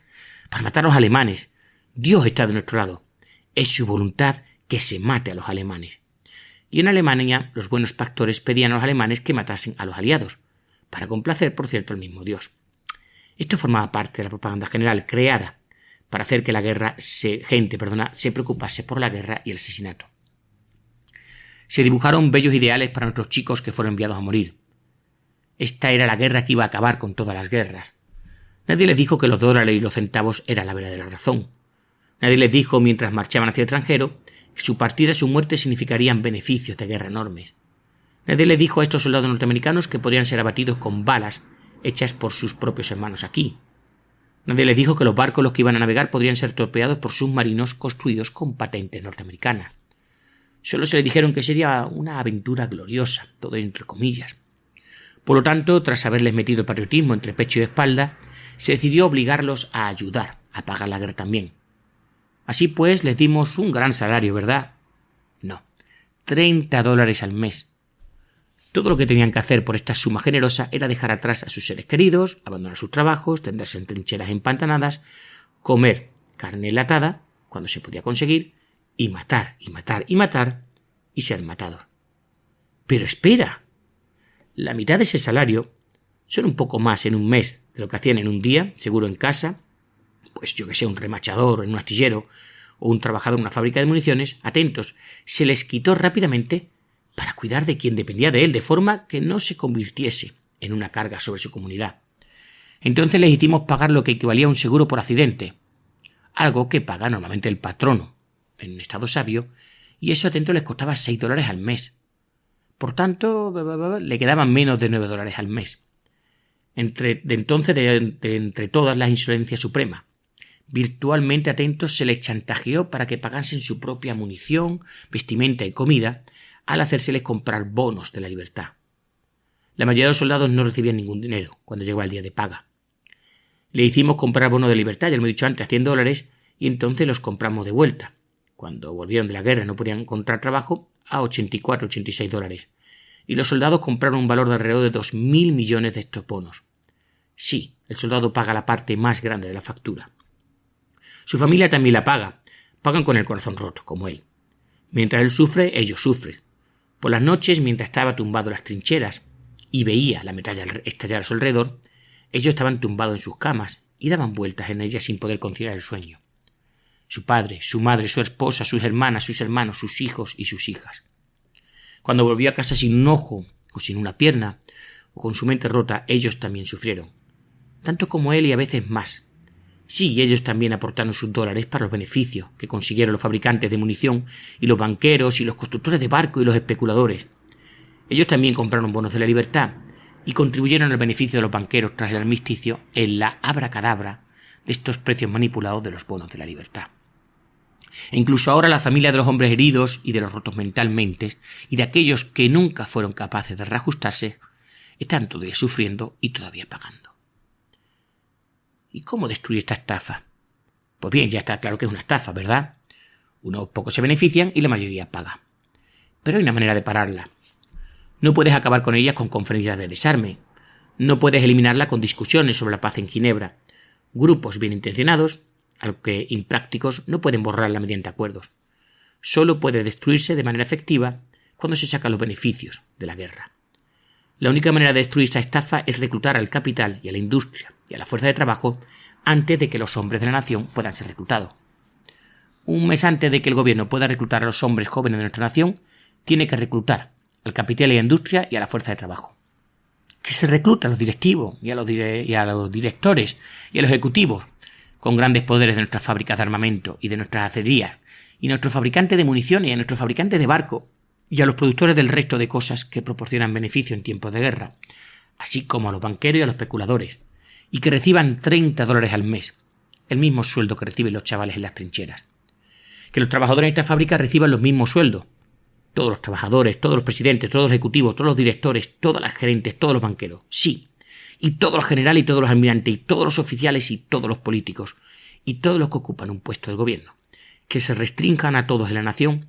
a los alemanes. Dios está de nuestro lado. Es su voluntad que se mate a los alemanes. Y en Alemania, los buenos pastores pedían a los alemanes que matasen a los aliados, para complacer, por cierto, al mismo Dios. Esto formaba parte de la propaganda general creada para hacer que gente se preocupase por la guerra y el asesinato. Se dibujaron bellos ideales para nuestros chicos que fueron enviados a morir. Esta era la guerra que iba a acabar con todas las guerras. Nadie les dijo que los dólares y los centavos eran la verdadera razón. Nadie les dijo, mientras marchaban hacia el extranjero, que su partida y su muerte significarían beneficios de guerra enormes. Nadie les dijo a estos soldados norteamericanos que podrían ser abatidos con balas hechas por sus propios hermanos aquí. Nadie les dijo que los barcos los que iban a navegar podrían ser torpedados por submarinos construidos con patentes norteamericanas. Solo se les dijeron que sería una aventura gloriosa, todo entre comillas. Por lo tanto, tras haberles metido el patriotismo entre pecho y espalda, se decidió obligarlos a ayudar a pagar la guerra también. Así pues, les dimos un gran salario, ¿verdad? No, $30 al mes. Todo lo que tenían que hacer por esta suma generosa era dejar atrás a sus seres queridos, abandonar sus trabajos, tenderse en trincheras empantanadas, comer carne enlatada, cuando se podía conseguir, y matar, y ser matados. Pero espera, la mitad de ese salario son un poco más en un mes de lo que hacían en un día, seguro en casa, pues yo que sé, un remachador en un astillero o un trabajador en una fábrica de municiones, atentos, se les quitó rápidamente para cuidar de quien dependía de él, de forma que no se convirtiese en una carga sobre su comunidad. Entonces les hicimos pagar lo que equivalía a un seguro por accidente, algo que paga normalmente el patrono, en un estado sabio, y eso atento les costaba $6 al mes. Por tanto, le quedaban menos de $9 al mes. Entre todas las insolencias supremas, virtualmente atentos se les chantajeó para que pagasen su propia munición, vestimenta y comida, al hacérseles comprar bonos de la libertad. La mayoría de los soldados no recibían ningún dinero cuando llegaba el día de paga. Le hicimos comprar bonos de libertad, ya lo he dicho antes, a $100, y entonces los compramos de vuelta. Cuando volvieron de la guerra y no podían encontrar trabajo, a $86. Y los soldados compraron un valor de alrededor de 2.000 millones de estos bonos. Sí, el soldado paga la parte más grande de la factura. Su familia también la paga. Pagan con el corazón roto, como él. Mientras él sufre, ellos sufren. Por las noches, mientras estaba tumbado en las trincheras y veía la metralla estallar a su alrededor, ellos estaban tumbados en sus camas y daban vueltas en ellas sin poder conciliar el sueño. Su padre, su madre, su esposa, sus hermanas, sus hermanos, sus hijos y sus hijas. Cuando volvió a casa sin un ojo o sin una pierna o con su mente rota, ellos también sufrieron. Tanto como él y a veces más. Sí, ellos también aportaron sus dólares para los beneficios que consiguieron los fabricantes de munición y los banqueros y los constructores de barcos y los especuladores. Ellos también compraron bonos de la libertad y contribuyeron al beneficio de los banqueros tras el armisticio en la abracadabra de estos precios manipulados de los bonos de la libertad. E incluso ahora la familia de los hombres heridos y de los rotos mentalmente y de aquellos que nunca fueron capaces de reajustarse están todavía sufriendo y todavía pagando. ¿Y cómo destruir esta estafa? Pues bien, ya está claro que es una estafa, ¿verdad? Unos pocos se benefician y la mayoría paga. Pero hay una manera de pararla. No puedes acabar con ellas con conferencias de desarme. No puedes eliminarla con discusiones sobre la paz en Ginebra. Grupos bien intencionados, aunque imprácticos, no pueden borrarla mediante acuerdos. Solo puede destruirse de manera efectiva cuando se sacan los beneficios de la guerra. La única manera de destruir esta estafa es reclutar al capital y a la industria y a la fuerza de trabajo antes de que los hombres de la nación puedan ser reclutados. Un mes antes de que el gobierno pueda reclutar a los hombres jóvenes de nuestra nación, tiene que reclutar al capital y a la industria y a la fuerza de trabajo. Que se recluta a los directivos y a los directores y a los ejecutivos con grandes poderes de nuestras fábricas de armamento y de nuestras acerías y nuestros fabricantes de municiones y a nuestros fabricantes de barcos y a los productores del resto de cosas que proporcionan beneficio en tiempos de guerra, así como a los banqueros y a los especuladores, y que reciban $30 al mes, el mismo sueldo que reciben los chavales en las trincheras. Que los trabajadores de esta fábrica reciban los mismos sueldos. Todos los trabajadores, todos los presidentes, todos los ejecutivos, todos los directores, todas las gerentes, todos los banqueros. Sí. Y todos los generales y todos los almirantes y todos los oficiales y todos los políticos y todos los que ocupan un puesto del gobierno. Que se restrinjan a todos en la nación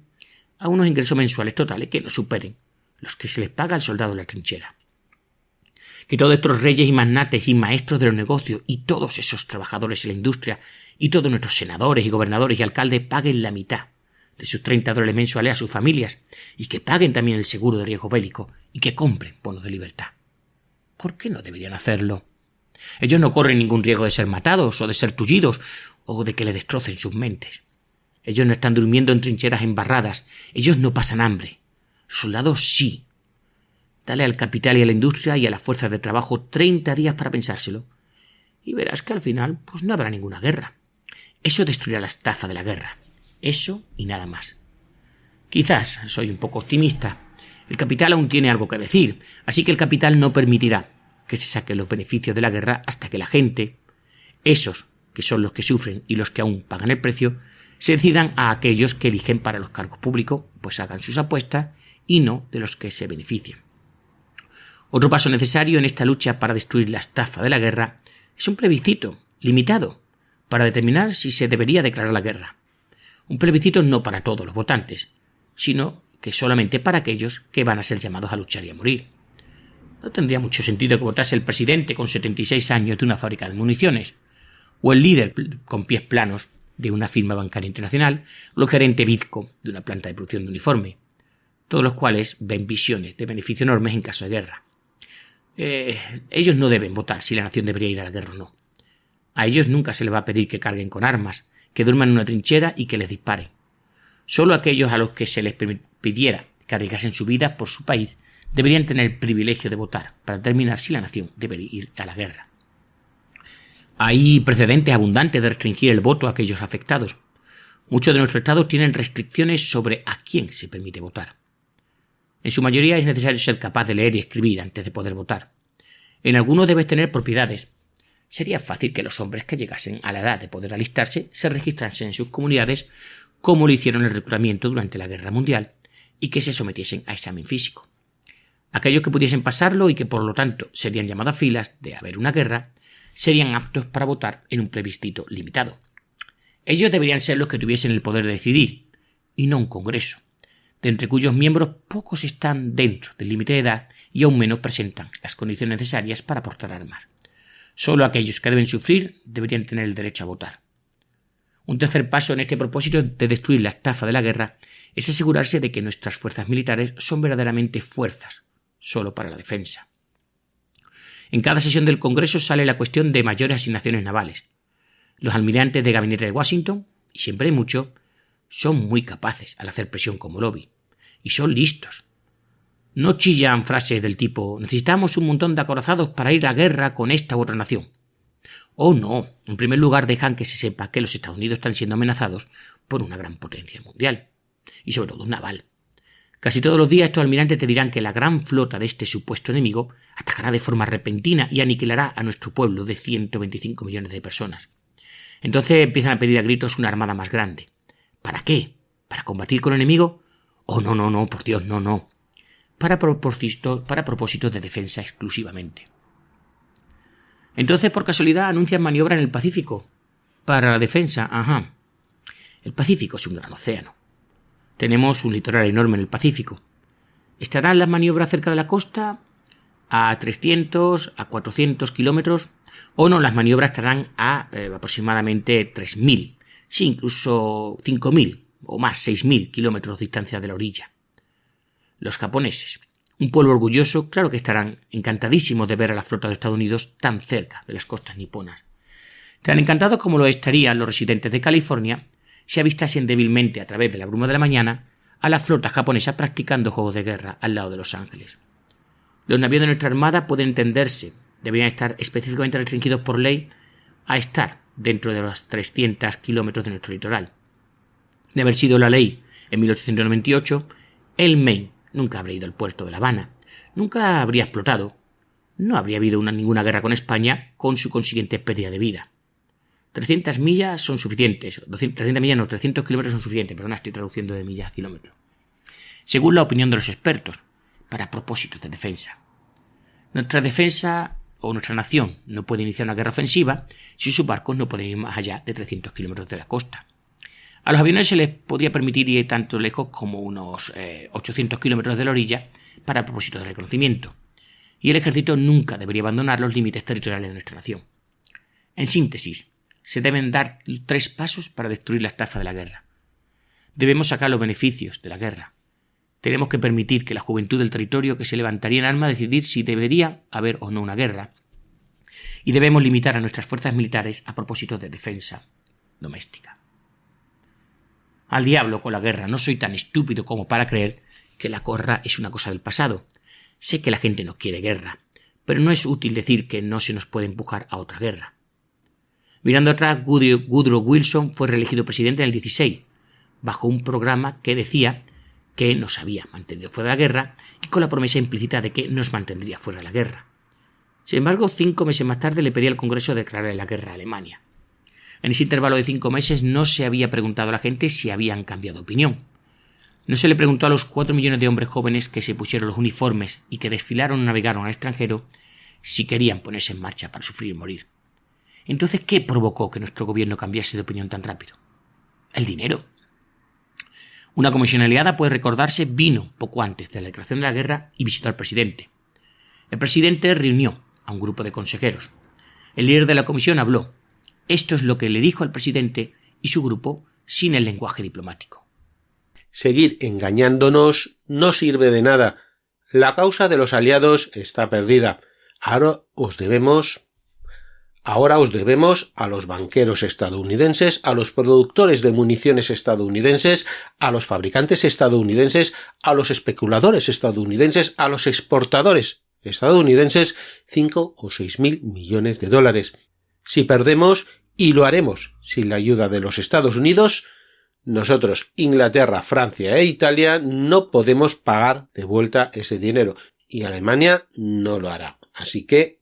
a unos ingresos mensuales totales que no superen los que se les paga al soldado en la trinchera. Que todos estos reyes y magnates y maestros de los negocios y todos esos trabajadores en la industria y todos nuestros senadores y gobernadores y alcaldes paguen la mitad de sus $30 mensuales a sus familias y que paguen también el seguro de riesgo bélico y que compren bonos de libertad. ¿Por qué no deberían hacerlo? Ellos no corren ningún riesgo de ser matados o de ser tullidos o de que le destrocen sus mentes. Ellos no están durmiendo en trincheras embarradas. Ellos no pasan hambre. Los soldados sí. Dale al capital y a la industria y a las fuerzas de trabajo 30 días para pensárselo y verás que al final pues no habrá ninguna guerra. Eso destruirá la estafa de la guerra. Eso y nada más. Quizás soy un poco optimista. El capital aún tiene algo que decir, así que el capital no permitirá que se saquen los beneficios de la guerra hasta que la gente, esos que son los que sufren y los que aún pagan el precio, se decidan a aquellos que eligen para los cargos públicos, pues hagan sus apuestas y no de los que se benefician. Otro paso necesario en esta lucha para destruir la estafa de la guerra es un plebiscito limitado para determinar si se debería declarar la guerra. Un plebiscito no para todos los votantes, sino que solamente para aquellos que van a ser llamados a luchar y a morir. No tendría mucho sentido que votase el presidente con 76 años de una fábrica de municiones, o el líder con pies planos de una firma bancaria internacional, o el gerente bizco de una planta de producción de uniforme, todos los cuales ven visiones de beneficio enormes en caso de guerra. Ellos no deben votar si la nación debería ir a la guerra o no. A ellos nunca se les va a pedir que carguen con armas, que duerman en una trinchera y que les disparen. Solo aquellos a los que se les pidiera que arriesgasen su vida por su país deberían tener el privilegio de votar para determinar si la nación debe ir a la guerra. Hay precedentes abundantes de restringir el voto a aquellos afectados. Muchos de nuestros estados tienen restricciones sobre a quién se permite votar. En su mayoría es necesario ser capaz de leer y escribir antes de poder votar. En algunos debes tener propiedades. Sería fácil que los hombres que llegasen a la edad de poder alistarse se registrasen en sus comunidades como lo hicieron en el reclutamiento durante la Guerra Mundial y que se sometiesen a examen físico. Aquellos que pudiesen pasarlo y que por lo tanto serían llamados a filas de haber una guerra serían aptos para votar en un plebiscito limitado. Ellos deberían ser los que tuviesen el poder de decidir y no un congreso, de entre cuyos miembros pocos están dentro del límite de edad y aún menos presentan las condiciones necesarias para portar armas. Solo aquellos que deben sufrir deberían tener el derecho a votar. Un tercer paso en este propósito de destruir la estafa de la guerra es asegurarse de que nuestras fuerzas militares son verdaderamente fuerzas, solo para la defensa. En cada sesión del Congreso sale la cuestión de mayores asignaciones navales. Los almirantes de gabinete de Washington, y siempre hay mucho, son muy capaces al hacer presión como lobby, y son listos. No chillan frases del tipo «necesitamos un montón de acorazados para ir a guerra con esta u otra nación». O no, en primer lugar dejan que se sepa que los Estados Unidos están siendo amenazados por una gran potencia mundial, y sobre todo naval. Casi todos los días estos almirantes te dirán que la gran flota de este supuesto enemigo atacará de forma repentina y aniquilará a nuestro pueblo de 125 millones de personas. Entonces empiezan a pedir a gritos una armada más grande. ¿Para qué? ¿Para combatir con el enemigo? Oh, no, por Dios, no. Para propósitos de defensa exclusivamente. Entonces, por casualidad, anuncian maniobra en el Pacífico. Para la defensa, ajá. El Pacífico es un gran océano. Tenemos un litoral enorme en el Pacífico. ¿Estarán las maniobras cerca de la costa? ¿A 300, a 400 kilómetros? O no, las maniobras estarán a aproximadamente 3.000, sí, incluso 5.000 o más, 6.000 kilómetros de distancia de la orilla. Los japoneses, un pueblo orgulloso, claro que estarán encantadísimos de ver a la flota de Estados Unidos tan cerca de las costas niponas. Tan encantados como lo estarían los residentes de California si avistasen débilmente a través de la bruma de la mañana a la flota japonesa practicando juegos de guerra al lado de Los Ángeles. Los navíos de nuestra armada pueden entenderse, deberían estar específicamente restringidos por ley a estar dentro de los 300 kilómetros de nuestro litoral. De haber sido la ley en 1898, el Maine nunca habría ido al puerto de La Habana, nunca habría explotado, no habría habido ninguna guerra con España con su consiguiente pérdida de vida. 300 millas son suficientes, 300 millas no, 300 kilómetros son suficientes, perdona, estoy traduciendo de millas a kilómetros. Según la opinión de los expertos, para propósitos de defensa. Nuestra defensa o nuestra nación no puede iniciar una guerra ofensiva si sus barcos no pueden ir más allá de 300 kilómetros de la costa. A los aviones se les podría permitir ir tanto lejos como unos 800 kilómetros de la orilla para propósitos de reconocimiento, y el ejército nunca debería abandonar los límites territoriales de nuestra nación. En síntesis, se deben dar 3 pasos para destruir la estafa de la guerra. Debemos sacar los beneficios de la guerra. Tenemos que permitir que la juventud del territorio que se levantaría en armas decidir si debería haber o no una guerra. Y debemos limitar a nuestras fuerzas militares a propósitos de defensa doméstica. Al diablo con la guerra, no soy tan estúpido como para creer que la guerra es una cosa del pasado. Sé que la gente no quiere guerra, pero no es útil decir que no se nos puede empujar a otra guerra. Mirando atrás, Woodrow Wilson fue reelegido presidente en el 16, bajo un programa que decía que nos había mantenido fuera de la guerra y con la promesa implícita de que nos mantendría fuera de la guerra. Sin embargo, 5 meses más tarde le pedía al Congreso declarar la guerra a Alemania. En ese intervalo de 5 meses no se había preguntado a la gente si habían cambiado de opinión. No se le preguntó a los 4 millones de hombres jóvenes que se pusieron los uniformes y que desfilaron o navegaron al extranjero si querían ponerse en marcha para sufrir y morir. Entonces, ¿qué provocó que nuestro gobierno cambiase de opinión tan rápido? El dinero. Una comisión aliada, puede recordarse, vino poco antes de la declaración de la guerra y visitó al presidente. El presidente reunió a un grupo de consejeros. El líder de la comisión habló. Esto es lo que le dijo al presidente y su grupo sin el lenguaje diplomático. Seguir engañándonos no sirve de nada. La causa de los aliados está perdida. Ahora os debemos a los banqueros estadounidenses, a los productores de municiones estadounidenses, a los fabricantes estadounidenses, a los especuladores estadounidenses, a los exportadores estadounidenses, 5 o 6 mil millones de dólares. Si perdemos, y lo haremos sin la ayuda de los Estados Unidos, nosotros, Inglaterra, Francia e Italia, no podemos pagar de vuelta ese dinero, y Alemania no lo hará. Así que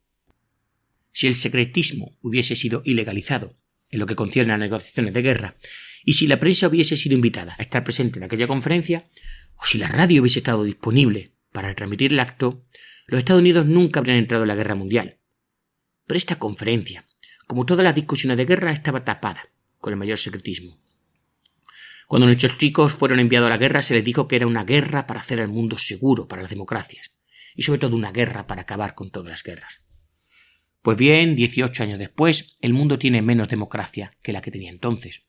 si el secretismo hubiese sido ilegalizado en lo que concierne a negociaciones de guerra, y si la prensa hubiese sido invitada a estar presente en aquella conferencia, o si la radio hubiese estado disponible para retransmitir el acto, los Estados Unidos nunca habrían entrado en la guerra mundial. Pero esta conferencia, como todas las discusiones de guerra, estaba tapada con el mayor secretismo. Cuando nuestros chicos fueron enviados a la guerra, se les dijo que era una guerra para hacer el mundo seguro para las democracias, y sobre todo una guerra para acabar con todas las guerras. Pues bien, 18 años después, el mundo tiene menos democracia que la que tenía entonces.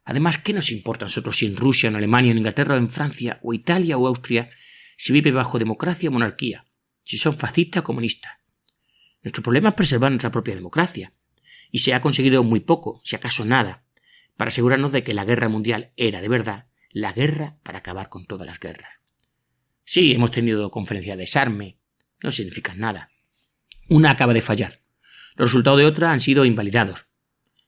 Además, ¿qué nos importa a nosotros si en Rusia, en Alemania, en Inglaterra, en Francia, o Italia o Austria se vive bajo democracia o monarquía, si son fascistas o comunistas? Nuestro problema es preservar nuestra propia democracia, y se ha conseguido muy poco, si acaso nada, para asegurarnos de que la guerra mundial era de verdad la guerra para acabar con todas las guerras. Sí, hemos tenido conferencias de desarme, no significan nada. Una acaba de fallar. Los resultados de otra han sido invalidados.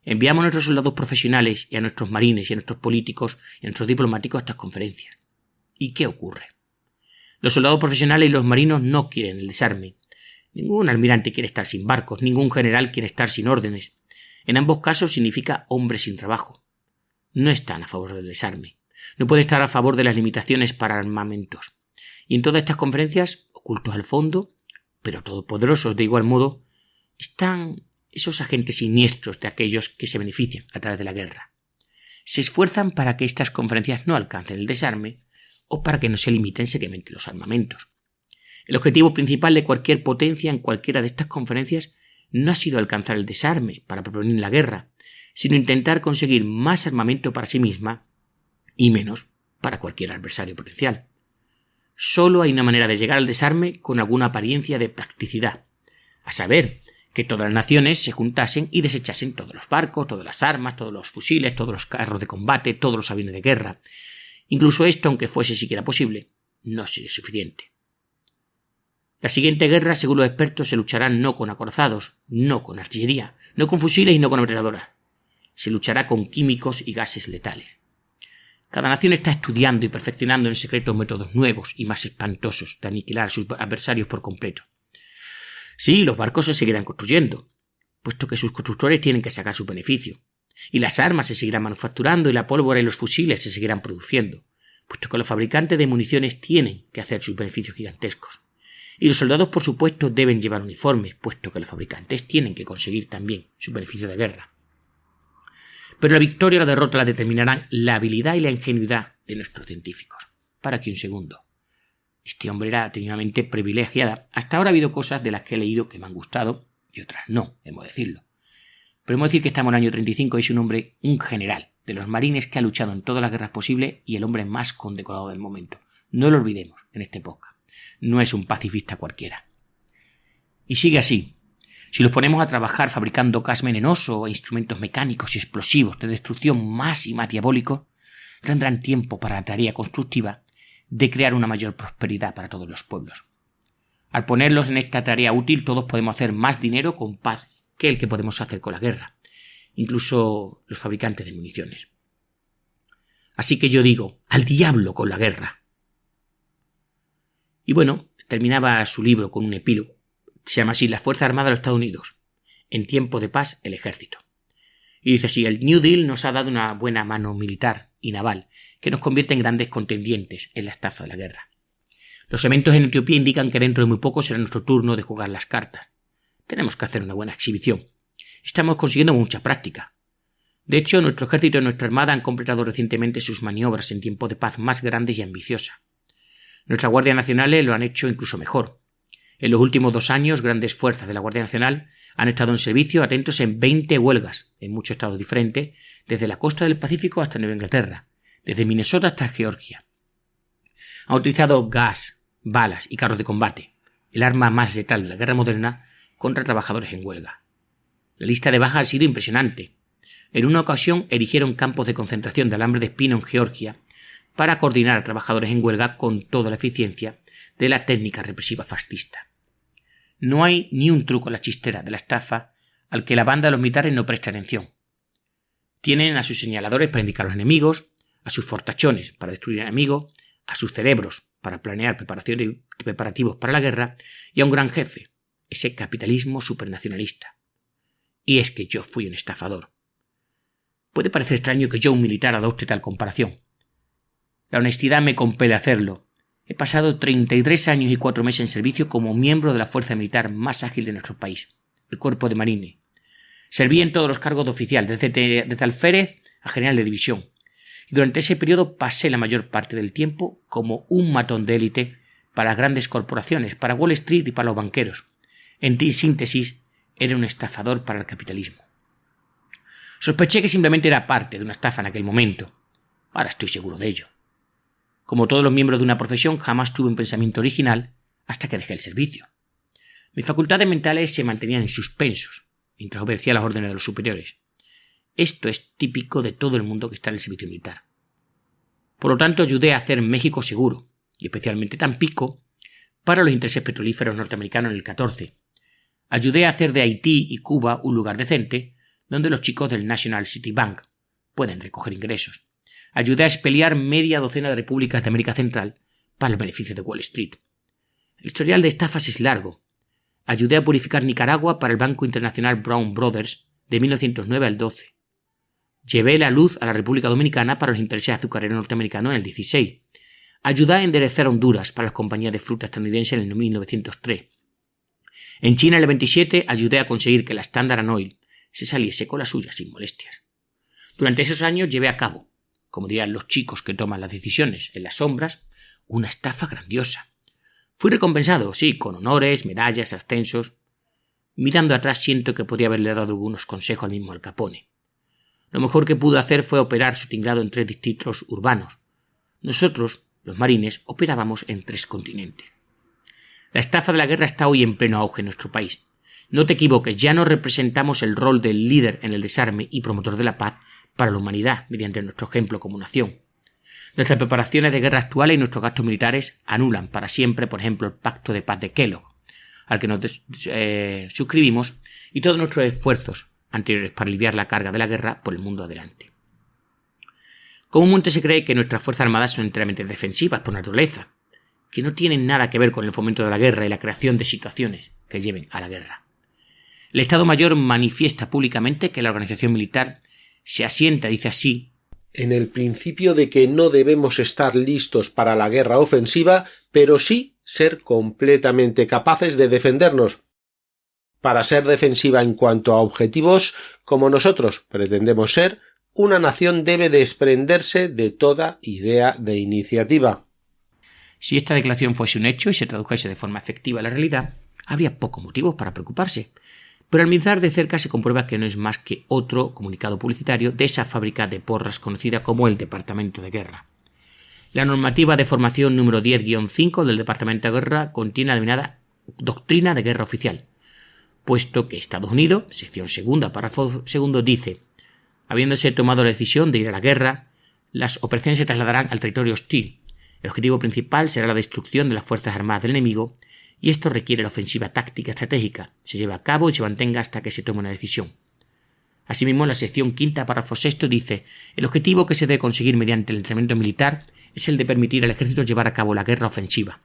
Enviamos a nuestros soldados profesionales y a nuestros marines y a nuestros políticos y a nuestros diplomáticos a estas conferencias. ¿Y qué ocurre? Los soldados profesionales y los marinos no quieren el desarme. Ningún almirante quiere estar sin barcos, ningún general quiere estar sin órdenes. En ambos casos significa hombres sin trabajo. No están a favor del desarme. No pueden estar a favor de las limitaciones para armamentos. Y en todas estas conferencias, ocultos al fondo, pero todopoderosos de igual modo, están esos agentes siniestros de aquellos que se benefician a través de la guerra. Se esfuerzan para que estas conferencias no alcancen el desarme o para que no se limiten seriamente los armamentos. El objetivo principal de cualquier potencia en cualquiera de estas conferencias no ha sido alcanzar el desarme para prevenir la guerra, sino intentar conseguir más armamento para sí misma y menos para cualquier adversario potencial. Solo hay una manera de llegar al desarme con alguna apariencia de practicidad, a saber, que todas las naciones se juntasen y desechasen todos los barcos, todas las armas, todos los fusiles, todos los carros de combate, todos los aviones de guerra, Incluso esto, aunque fuese siquiera posible, no sería suficiente. La siguiente guerra, según los expertos, se luchará no con acorazados, no con artillería, no con fusiles y no con ametralladoras. Se luchará con químicos y gases letales. Cada nación está estudiando y perfeccionando en secreto métodos nuevos y más espantosos de aniquilar a sus adversarios por completo. Sí, los barcos se seguirán construyendo, puesto que sus constructores tienen que sacar su beneficio. Y las armas se seguirán manufacturando y la pólvora y los fusiles se seguirán produciendo, puesto que los fabricantes de municiones tienen que hacer sus beneficios gigantescos. Y los soldados, por supuesto, deben llevar uniformes, puesto que los fabricantes tienen que conseguir también su beneficio de guerra. Pero la victoria o la derrota la determinarán la habilidad y la ingenuidad de nuestros científicos. Para que un segundo. Este hombre tenía una mente privilegiada. Hasta ahora ha habido cosas de las que he leído que me han gustado y otras no, hemos de decirlo. Pero hemos de decir que estamos en el año 35 y es un hombre, un general, de los marines que ha luchado en todas las guerras posibles y el hombre más condecorado del momento. No lo olvidemos en este podcast. No es un pacifista cualquiera. Y sigue así. Si los ponemos a trabajar fabricando gas venenoso e instrumentos mecánicos y explosivos de destrucción más y más diabólicos, tendrán tiempo para la tarea constructiva de crear una mayor prosperidad para todos los pueblos. Al ponerlos en esta tarea útil, todos podemos hacer más dinero con paz que el que podemos hacer con la guerra, incluso los fabricantes de municiones. Así que yo digo, al diablo con la guerra. Y bueno, terminaba su libro con un epílogo. Se llama así: La Fuerza Armada de los Estados Unidos. En tiempo de paz, el ejército. Y dice así: el New Deal nos ha dado una buena mano militar y naval que nos convierte en grandes contendientes en la estafa de la guerra. Los eventos en Etiopía indican que dentro de muy poco será nuestro turno de jugar las cartas. Tenemos que hacer una buena exhibición. Estamos consiguiendo mucha práctica. De hecho, nuestro ejército y nuestra armada han completado recientemente sus maniobras en tiempo de paz más grandes y ambiciosas. Nuestras guardias nacionales lo han hecho incluso mejor. En los últimos 2 años, grandes fuerzas de la Guardia Nacional han estado en servicio atentos en 20 huelgas, en muchos estados diferentes, desde la costa del Pacífico hasta Nueva Inglaterra, desde Minnesota hasta Georgia. Han utilizado gas, balas y carros de combate, el arma más letal de la guerra moderna, contra trabajadores en huelga. La lista de bajas ha sido impresionante. En una ocasión erigieron campos de concentración de alambre de espino en Georgia para coordinar a trabajadores en huelga con toda la eficiencia de la técnica represiva fascista. No hay ni un truco en la chistera de la estafa al que la banda de los militares no presta atención. Tienen a sus señaladores para indicar a los enemigos, a sus fortachones para destruir al enemigo, a sus cerebros para planear preparativos para la guerra y a un gran jefe, ese capitalismo supernacionalista. Y es que yo fui un estafador. Puede parecer extraño que yo, un militar, adopte tal comparación. La honestidad me compele a hacerlo. He pasado 33 años y 4 meses en servicio como miembro de la fuerza militar más ágil de nuestro país, el Cuerpo de Marines. Serví en todos los cargos de oficial, desde alférez a general de división. Y durante ese periodo pasé la mayor parte del tiempo como un matón de élite para las grandes corporaciones, para Wall Street y para los banqueros. En síntesis, era un estafador para el capitalismo. Sospeché que simplemente era parte de una estafa en aquel momento. Ahora estoy seguro de ello. Como todos los miembros de una profesión, jamás tuve un pensamiento original hasta que dejé el servicio. Mis facultades mentales se mantenían en suspensos, mientras obedecía las órdenes de los superiores. Esto es típico de todo el mundo que está en el servicio militar. Por lo tanto, ayudé a hacer México seguro, y especialmente Tampico, para los intereses petrolíferos norteamericanos en el 14. Ayudé a hacer de Haití y Cuba un lugar decente, donde los chicos del National City Bank pueden recoger ingresos. Ayudé a expeliar media docena de repúblicas de América Central para el beneficio de Wall Street. El historial de estafas es largo. Ayudé a purificar Nicaragua para el Banco Internacional Brown Brothers de 1909 al 12. Llevé la luz a la República Dominicana para los intereses azucareros norteamericanos en el 16. Ayudé a enderezar Honduras para las compañías de fruta estadounidenses en el 1903. En China, en el 27, ayudé a conseguir que la Standard Oil se saliese con la suya sin molestias. Durante esos años llevé a cabo, como dirían los chicos que toman las decisiones en las sombras, una estafa grandiosa. Fui recompensado, sí, con honores, medallas, ascensos. Mirando atrás siento que podría haberle dado algunos consejos al mismo Al Capone. Lo mejor que pudo hacer fue operar su tinglado en 3 distritos urbanos. Nosotros, los marines, operábamos en 3 continentes. La estafa de la guerra está hoy en pleno auge en nuestro país. No te equivoques, ya no representamos el rol del líder en el desarme y promotor de la paz para la humanidad mediante nuestro ejemplo como nación. Nuestras preparaciones de guerra actuales y nuestros gastos militares anulan para siempre, por ejemplo, el Pacto de Paz de Kellogg, al que nos suscribimos, y todos nuestros esfuerzos anteriores para aliviar la carga de la guerra por el mundo adelante. Comúnmente se cree que nuestras fuerzas armadas son enteramente defensivas por naturaleza, que no tienen nada que ver con el fomento de la guerra y la creación de situaciones que lleven a la guerra. El Estado Mayor manifiesta públicamente que la organización militar se asienta, dice así, en el principio de que no debemos estar listos para la guerra ofensiva, pero sí ser completamente capaces de defendernos. Para ser defensiva en cuanto a objetivos, como nosotros pretendemos ser, una nación debe desprenderse de toda idea de iniciativa. Si esta declaración fuese un hecho y se tradujese de forma efectiva a la realidad, habría pocos motivos para preocuparse. Pero al mirar de cerca se comprueba que no es más que otro comunicado publicitario de esa fábrica de porras conocida como el Departamento de Guerra. La normativa de formación número 10-5 del Departamento de Guerra contiene la denominada Doctrina de Guerra Oficial, puesto que Estados Unidos, sección segunda, párrafo segundo, dice: habiéndose tomado la decisión de ir a la guerra, las operaciones se trasladarán al territorio hostil. El objetivo principal será la destrucción de las fuerzas armadas del enemigo, y esto requiere la ofensiva táctica estratégica, se lleva a cabo y se mantenga hasta que se tome una decisión. Asimismo, la sección quinta, párrafo sexto, dice: el objetivo que se debe conseguir mediante el entrenamiento militar es el de permitir al ejército llevar a cabo la guerra ofensiva.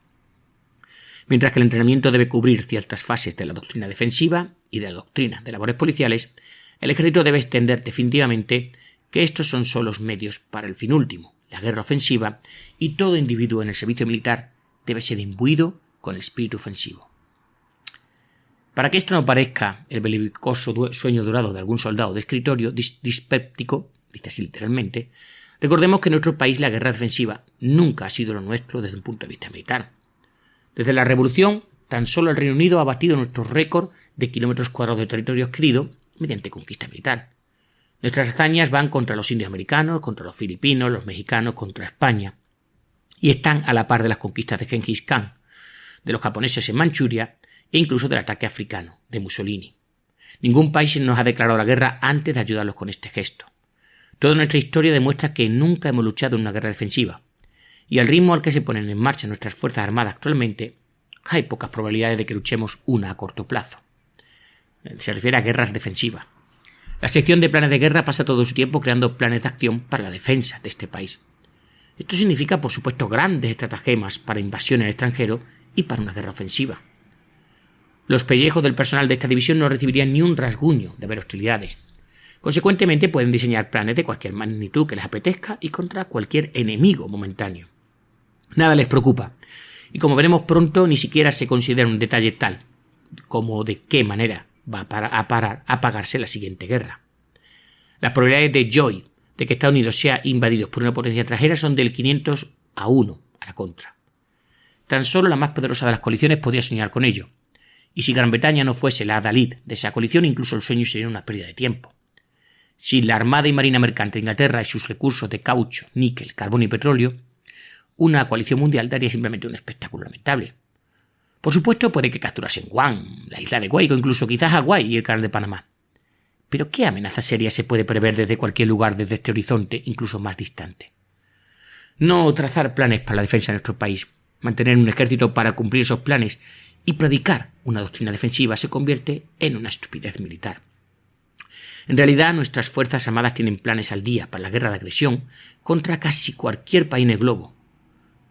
Mientras que el entrenamiento debe cubrir ciertas fases de la doctrina defensiva y de la doctrina de labores policiales, el ejército debe extender definitivamente que estos son solo los medios para el fin último, la guerra ofensiva, y todo individuo en el servicio militar debe ser imbuido con el espíritu ofensivo. Para que esto no parezca el belicoso sueño dorado de algún soldado de escritorio dispéptico, dice así literalmente, recordemos que en nuestro país la guerra defensiva nunca ha sido lo nuestro desde un punto de vista militar. Desde la Revolución, tan solo el Reino Unido ha batido nuestro récord de kilómetros cuadrados de territorio adquirido mediante conquista militar. Nuestras hazañas van contra los indios americanos, contra los filipinos, los mexicanos, contra España, y están a la par de las conquistas de Genghis Khan, de los japoneses en Manchuria e incluso del ataque africano de Mussolini. Ningún país nos ha declarado la guerra antes de ayudarlos con este gesto. Toda nuestra historia demuestra que nunca hemos luchado en una guerra defensiva, y al ritmo al que se ponen en marcha nuestras fuerzas armadas actualmente, hay pocas probabilidades de que luchemos una a corto plazo. Se refiere a guerras defensivas. La sección de planes de guerra pasa todo su tiempo creando planes de acción para la defensa de este país. Esto significa, por supuesto, grandes estratagemas para invasión en el extranjero y para una guerra ofensiva. Los pellejos del personal de esta división no recibirían ni un rasguño de haber hostilidades. Consecuentemente, pueden diseñar planes de cualquier magnitud que les apetezca y contra cualquier enemigo momentáneo. Nada les preocupa, y como veremos pronto, ni siquiera se considera un detalle tal como de qué manera va a apagarse la siguiente guerra. Las probabilidades de Joy de que Estados Unidos sea invadido por una potencia extranjera son del 500 a 1 a la contra. Tan solo la más poderosa de las coaliciones podría soñar con ello, y si Gran Bretaña no fuese la adalid de esa coalición, incluso el sueño sería una pérdida de tiempo. Sin la Armada y Marina Mercante de Inglaterra y sus recursos de caucho, níquel, carbón y petróleo, una coalición mundial daría simplemente un espectáculo lamentable. Por supuesto, puede que capturasen Guam, la isla de Guay o incluso quizás Hawái y el canal de Panamá. Pero ¿qué amenaza seria se puede prever desde cualquier lugar desde este horizonte, incluso más distante? No trazar planes para la defensa de nuestro país, mantener un ejército para cumplir esos planes y predicar una doctrina defensiva se convierte en una estupidez militar. En realidad, nuestras fuerzas armadas tienen planes al día para la guerra de agresión contra casi cualquier país en el globo,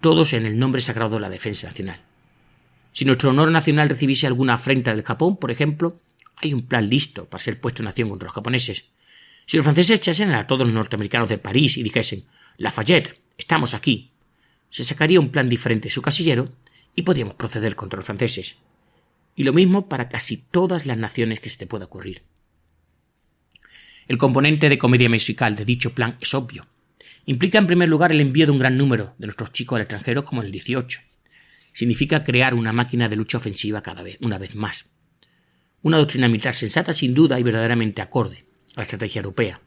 todos en el nombre sagrado de la defensa nacional. Si nuestro honor nacional recibiese alguna afrenta del Japón, por ejemplo, hay un plan listo para ser puesto en acción contra los japoneses. Si los franceses echasen a todos los norteamericanos de París y dijesen «Lafayette, estamos aquí», se sacaría un plan diferente de su casillero y podríamos proceder contra los franceses. Y lo mismo para casi todas las naciones que se te pueda ocurrir. El componente de comedia musical de dicho plan es obvio. Implica en primer lugar el envío de un gran número de nuestros chicos al extranjero como en el 18. Significa crear una máquina de lucha ofensiva una vez más. Una doctrina militar sensata sin duda y verdaderamente acorde a la estrategia europea.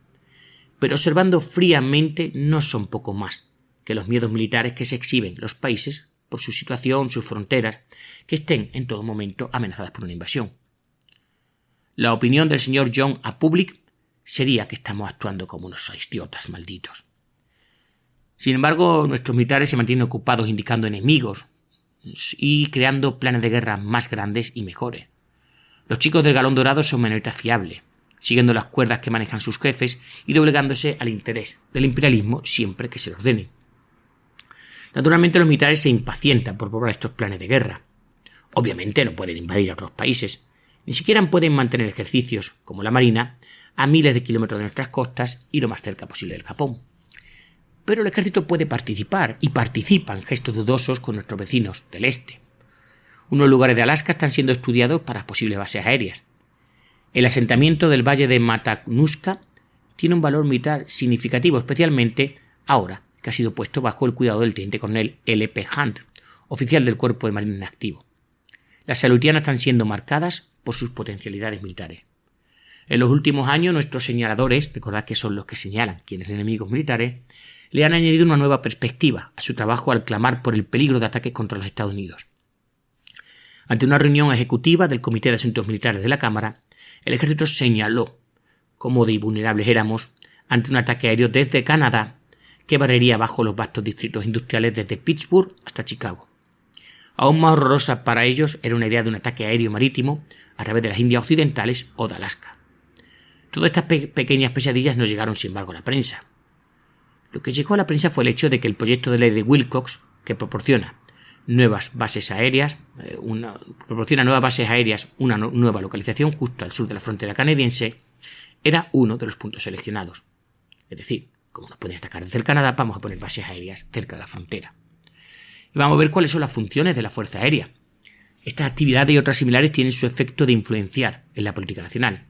Pero observando fríamente no son poco más que los miedos militares que se exhiben los países por su situación, sus fronteras, que estén en todo momento amenazadas por una invasión. La opinión del señor John A. Public sería que estamos actuando como unos idiotas malditos. Sin embargo, nuestros militares se mantienen ocupados indicando enemigos y creando planes de guerra más grandes y mejores. Los chicos del Galón Dorado son maniobreta fiable, siguiendo las cuerdas que manejan sus jefes y doblegándose al interés del imperialismo siempre que se lo ordene. Naturalmente los militares se impacientan por probar estos planes de guerra. Obviamente no pueden invadir a otros países, ni siquiera pueden mantener ejercicios, como la Marina, a miles de kilómetros de nuestras costas y lo más cerca posible del Japón. Pero el ejército puede participar, y participa en gestos dudosos con nuestros vecinos del este. Unos lugares de Alaska están siendo estudiados para posibles bases aéreas. El asentamiento del valle de Matanuska tiene un valor militar significativo, especialmente ahora que ha sido puesto bajo el cuidado del teniente coronel L.P. Hunt, oficial del Cuerpo de Marines en activo. Las Salutianas están siendo marcadas por sus potencialidades militares. En los últimos años, nuestros señaladores, recordad que son los que señalan quiénes son enemigos militares, le han añadido una nueva perspectiva a su trabajo al clamar por el peligro de ataques contra los Estados Unidos. Ante una reunión ejecutiva del Comité de Asuntos Militares de la Cámara, el ejército señaló cómo de invulnerables éramos ante un ataque aéreo desde Canadá que barrería bajo los vastos distritos industriales desde Pittsburgh hasta Chicago. Aún más horrorosa para ellos era una idea de un ataque aéreo marítimo a través de las Indias Occidentales o de Alaska. Todas estas pequeñas pesadillas no llegaron, sin embargo, a la prensa. Lo que llegó a la prensa fue el hecho de que el proyecto de ley de Wilcox, que proporciona nuevas bases aéreas, una nueva localización justo al sur de la frontera canadiense, era uno de los puntos seleccionados. Es decir, como nos pueden atacar desde el Canadá, vamos a poner bases aéreas cerca de la frontera. Y vamos a ver cuáles son las funciones de la Fuerza Aérea. Estas actividades y otras similares tienen su efecto de influenciar en la política nacional.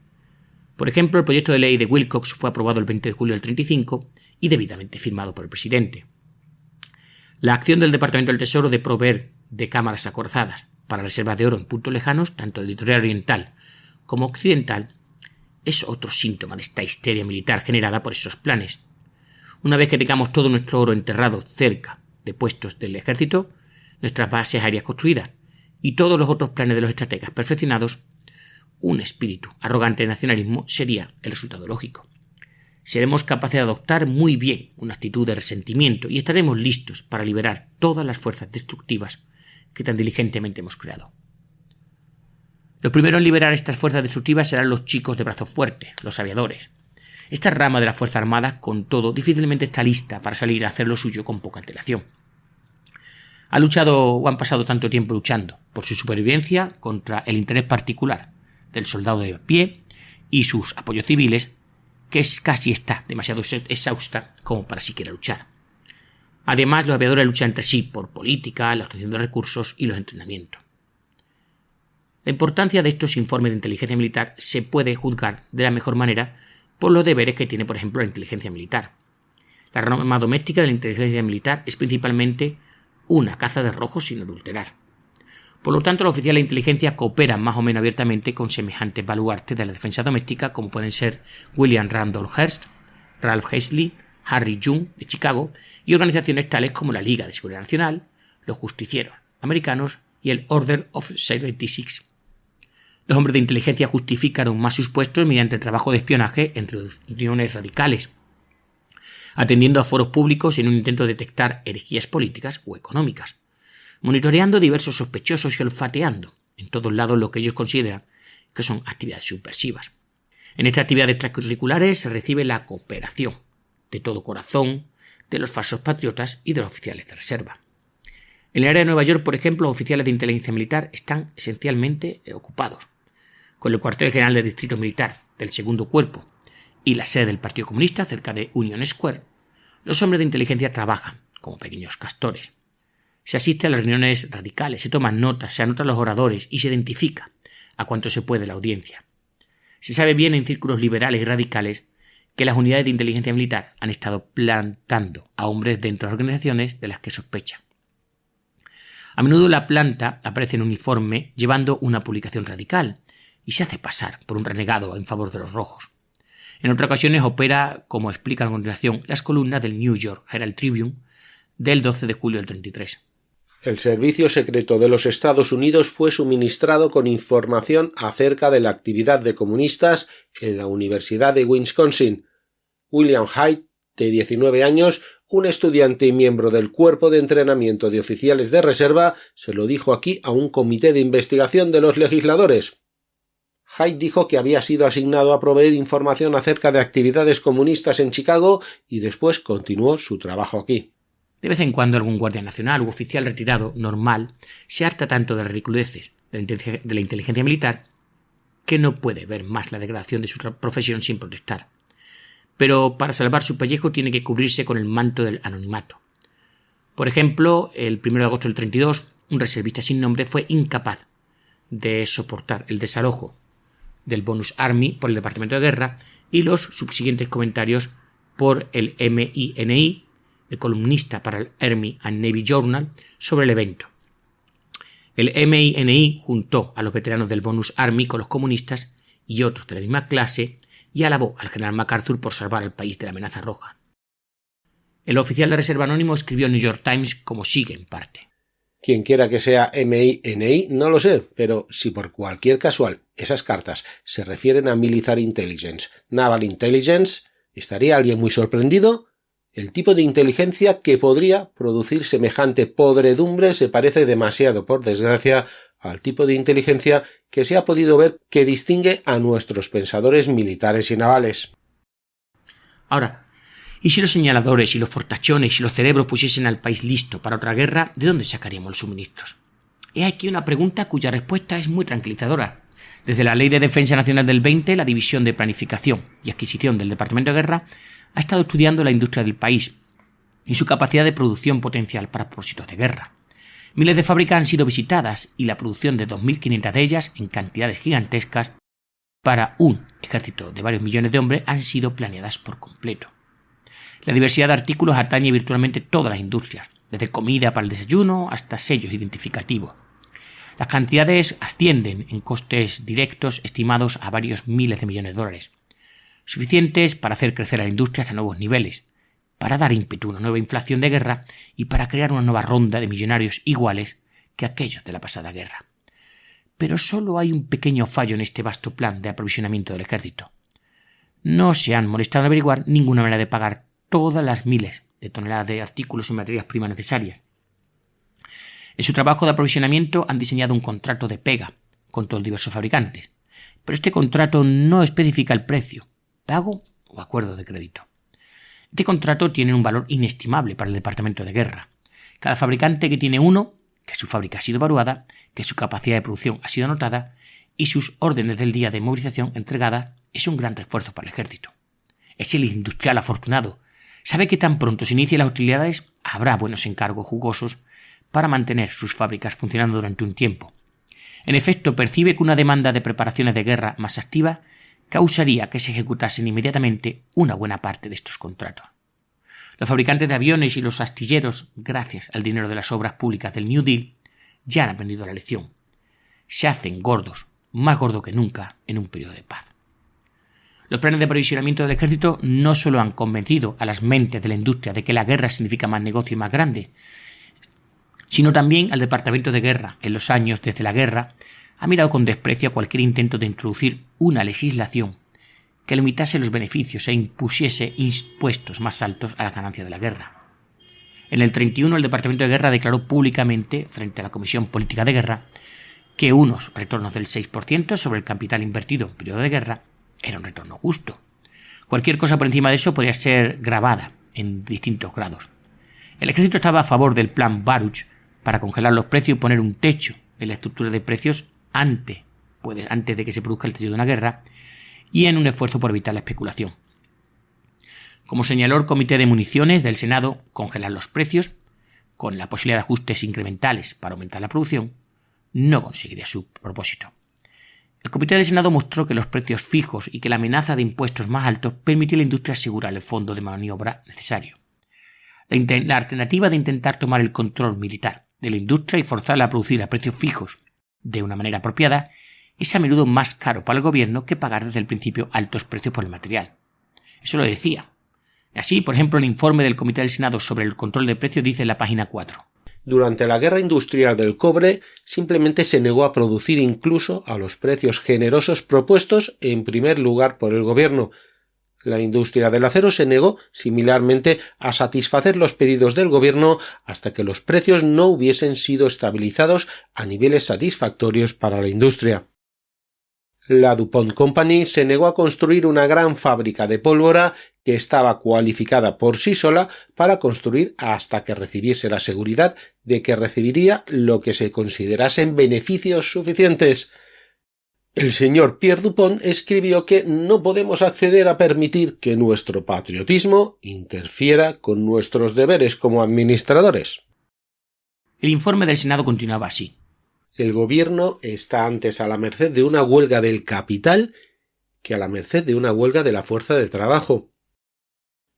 Por ejemplo, el proyecto de ley de Wilcox fue aprobado el 20 de julio del 1935 y debidamente firmado por el presidente. La acción del Departamento del Tesoro de proveer de cámaras acorazadas para reservas de oro en puntos lejanos, tanto de territorio oriental como occidental, es otro síntoma de esta histeria militar generada por esos planes. Una vez que tengamos todo nuestro oro enterrado cerca de puestos del ejército, nuestras bases aéreas construidas y todos los otros planes de los estrategas perfeccionados, un espíritu arrogante de nacionalismo sería el resultado lógico. Seremos capaces de adoptar muy bien una actitud de resentimiento y estaremos listos para liberar todas las fuerzas destructivas que tan diligentemente hemos creado. Los primeros en liberar estas fuerzas destructivas serán los chicos de brazos fuertes, los aviadores. Esta rama de la Fuerza Armada, con todo, difícilmente está lista para salir a hacer lo suyo con poca antelación. Han pasado tanto tiempo luchando por su supervivencia contra el interés particular del soldado de pie y sus apoyos civiles, que casi está demasiado exhausta como para siquiera luchar. Además, los aviadores luchan entre sí por política, la obtención de recursos y los entrenamientos. La importancia de estos informes de inteligencia militar se puede juzgar de la mejor manera por los deberes que tiene, por ejemplo, la inteligencia militar. La rama doméstica de la inteligencia militar es principalmente una caza de rojos sin adulterar. Por lo tanto, los oficiales de inteligencia cooperan más o menos abiertamente con semejantes baluartes de la defensa doméstica como pueden ser William Randolph Hearst, Ralph Heisley, Harry June de Chicago y organizaciones tales como la Liga de Seguridad Nacional, los Justicieros americanos y el Order of 76. Los hombres de inteligencia justifican aún más sus puestos mediante el trabajo de espionaje entre uniones radicales, atendiendo a foros públicos en un intento de detectar herejías políticas o económicas, monitoreando diversos sospechosos y olfateando en todos lados lo que ellos consideran que son actividades subversivas. En estas actividades extracurriculares se recibe la cooperación de todo corazón de los falsos patriotas y de los oficiales de reserva. En el área de Nueva York, por ejemplo, los oficiales de inteligencia militar están esencialmente ocupados. Con el cuartel general del Distrito Militar del Segundo Cuerpo y la sede del Partido Comunista cerca de Union Square, los hombres de inteligencia trabajan como pequeños castores. Se asiste a las reuniones radicales, se toman notas, se anotan los oradores y se identifica a cuanto se puede la audiencia. Se sabe bien en círculos liberales y radicales que las unidades de inteligencia militar han estado plantando a hombres dentro de organizaciones de las que sospechan. A menudo la planta aparece en uniforme llevando una publicación radical y se hace pasar por un renegado en favor de los rojos. En otras ocasiones opera, como explican a continuación, las columnas del New York Herald Tribune del 12 de julio del 33. El Servicio Secreto de los Estados Unidos fue suministrado con información acerca de la actividad de comunistas en la Universidad de Wisconsin. William Hyde, de 19 años, Un estudiante y miembro del Cuerpo de Entrenamiento de Oficiales de Reserva se lo dijo aquí a un comité de investigación de los legisladores. Hyde dijo que había sido asignado a proveer información acerca de actividades comunistas en Chicago y después continuó su trabajo aquí. De vez en cuando algún guardia nacional u oficial retirado normal se harta tanto de ridiculeces de la inteligencia militar que no puede ver más la degradación de su profesión sin protestar. Pero para salvar su pellejo tiene que cubrirse con el manto del anonimato. Por ejemplo, el 1 de agosto del 32, un reservista sin nombre fue incapaz de soportar el desalojo del Bonus Army por el Departamento de Guerra y los subsiguientes comentarios por el MINI, el columnista para el Army and Navy Journal, sobre el evento. El MINI juntó a los veteranos del Bonus Army con los comunistas y otros de la misma clase y alabó al general MacArthur por salvar al país de la amenaza roja. El oficial de reserva anónimo escribió al New York Times como sigue en parte. Quien quiera que sea MINI, no lo sé, pero si por cualquier casual esas cartas se refieren a Military Intelligence, Naval Intelligence, ¿estaría alguien muy sorprendido? El tipo de inteligencia que podría producir semejante podredumbre se parece demasiado, por desgracia, al tipo de inteligencia que se ha podido ver que distingue a nuestros pensadores militares y navales. Ahora, ¿y si los señaladores y los fortachones y los cerebros pusiesen al país listo para otra guerra, de dónde sacaríamos los suministros? He aquí una pregunta cuya respuesta es muy tranquilizadora. Desde la Ley de Defensa Nacional del 20, la División de Planificación y Adquisición del Departamento de Guerra ha estado estudiando la industria del país y su capacidad de producción potencial para propósitos de guerra. Miles de fábricas han sido visitadas y la producción de 2.500 de ellas, en cantidades gigantescas, para un ejército de varios millones de hombres, han sido planeadas por completo. La diversidad de artículos atañe virtualmente todas las industrias, desde comida para el desayuno hasta sellos identificativos. Las cantidades ascienden en costes directos estimados a varios miles de millones de dólares, suficientes para hacer crecer a la industria a nuevos niveles, para dar ímpetu a una nueva inflación de guerra y para crear una nueva ronda de millonarios iguales que aquellos de la pasada guerra. Pero solo hay un pequeño fallo en este vasto plan de aprovisionamiento del ejército. No se han molestado en averiguar ninguna manera de pagar todas las miles de toneladas de artículos y materias primas necesarias. En su trabajo de aprovisionamiento han diseñado un contrato de pega con todos los diversos fabricantes, pero este contrato no especifica el precio, pago o acuerdo de crédito. Este contrato tiene un valor inestimable para el Departamento de Guerra. Cada fabricante que tiene uno, que su fábrica ha sido evaluada, que su capacidad de producción ha sido anotada y sus órdenes del día de movilización entregadas, es un gran refuerzo para el ejército. Es el industrial afortunado. Sabe que tan pronto se inicien las hostilidades, habrá buenos encargos jugosos para mantener sus fábricas funcionando durante un tiempo. En efecto, percibe que una demanda de preparaciones de guerra más activa causaría que se ejecutasen inmediatamente una buena parte de estos contratos. Los fabricantes de aviones y los astilleros, gracias al dinero de las obras públicas del New Deal, ya han aprendido la lección. Se hacen gordos, más gordos que nunca, en un periodo de paz. Los planes de aprovisionamiento del ejército no solo han convencido a las mentes de la industria de que la guerra significa más negocio y más grande, sino también al Departamento de Guerra, en los años desde la guerra, ha mirado con desprecio a cualquier intento de introducir una legislación que limitase los beneficios e impusiese impuestos más altos a las ganancias de la guerra. En el 31 el Departamento de Guerra declaró públicamente, frente a la Comisión Política de Guerra, que unos retornos del 6% sobre el capital invertido en periodo de guerra era un retorno justo. Cualquier cosa por encima de eso podría ser gravada en distintos grados. El ejército estaba a favor del plan Baruch para congelar los precios y poner un techo en la estructura de precios antes de que se produzca el estallido de una guerra, y en un esfuerzo por evitar la especulación. Como señaló el Comité de Municiones del Senado, congelar los precios, con la posibilidad de ajustes incrementales para aumentar la producción, no conseguiría su propósito. El Comité del Senado mostró que los precios fijos y que la amenaza de impuestos más altos permitía a la industria asegurar el fondo de maniobra necesario. La alternativa de intentar tomar el control militar de la industria y forzarla a producir a precios fijos de una manera apropiada es a menudo más caro para el gobierno que pagar desde el principio altos precios por el material. Eso lo decía. Así, por ejemplo, el informe del Comité del Senado sobre el control de precios dice en la página 4. Durante la guerra industrial del cobre, simplemente se negó a producir incluso a los precios generosos propuestos en primer lugar por el gobierno. La industria del acero se negó, similarmente, a satisfacer los pedidos del gobierno hasta que los precios no hubiesen sido estabilizados a niveles satisfactorios para la industria. La DuPont Company se negó a construir una gran fábrica de pólvora que estaba cualificada por sí sola para construir hasta que recibiese la seguridad de que recibiría lo que se considerasen beneficios suficientes. El señor Pierre Dupont escribió que no podemos acceder a permitir que nuestro patriotismo interfiera con nuestros deberes como administradores. El informe del Senado continuaba así. El gobierno está antes a la merced de una huelga del capital que a la merced de una huelga de la fuerza de trabajo.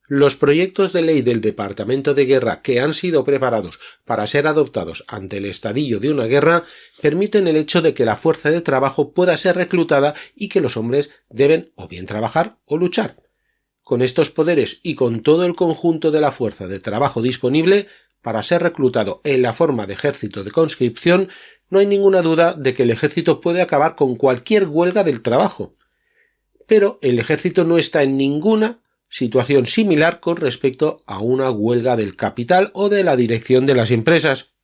Los proyectos de ley del Departamento de Guerra que han sido preparados para ser adoptados ante el estadillo de una guerra permiten el hecho de que la fuerza de trabajo pueda ser reclutada y que los hombres deben o bien trabajar o luchar. Con estos poderes y con todo el conjunto de la fuerza de trabajo disponible para ser reclutado en la forma de ejército de conscripción, no hay ninguna duda de que el ejército puede acabar con cualquier huelga del trabajo. Pero el ejército no está en ninguna situación similar con respecto a una huelga del capital o de la dirección de las empresas.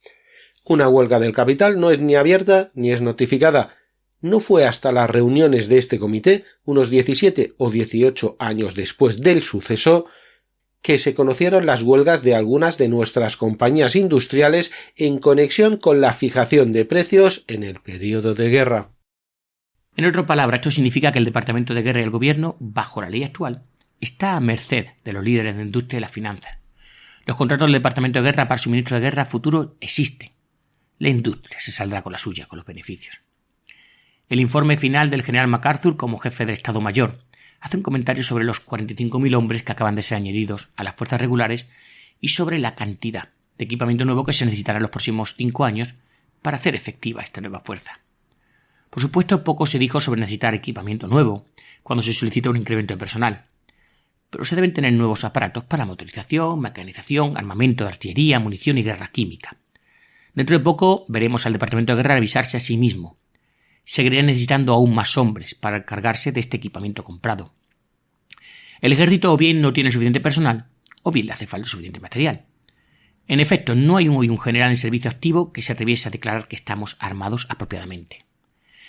Una huelga del capital no es ni abierta ni es notificada. No fue hasta las reuniones de este comité, unos 17 o 18 años después del suceso, que se conocieron las huelgas de algunas de nuestras compañías industriales en conexión con la fijación de precios en el periodo de guerra. En otras palabras, esto significa que el Departamento de Guerra y el Gobierno, bajo la ley actual, está a merced de los líderes de la industria y las finanzas. Los contratos del Departamento de Guerra para suministro de guerra futuro existen. La industria se saldrá con la suya, con los beneficios. El informe final del general MacArthur, como jefe del Estado Mayor, hace un comentario sobre los 45.000 hombres que acaban de ser añadidos a las fuerzas regulares y sobre la cantidad de equipamiento nuevo que se necesitará en los próximos 5 años para hacer efectiva esta nueva fuerza. Por supuesto, poco se dijo sobre necesitar equipamiento nuevo cuando se solicita un incremento de personal, pero se deben tener nuevos aparatos para motorización, mecanización, armamento de artillería, munición y guerra química. Dentro de poco veremos al Departamento de Guerra revisarse a sí mismo. Seguirá necesitando aún más hombres para encargarse de este equipamiento comprado. El ejército o bien no tiene suficiente personal, o bien le hace falta suficiente material. En efecto, no hay hoy un general en servicio activo que se atreviese a declarar que estamos armados apropiadamente.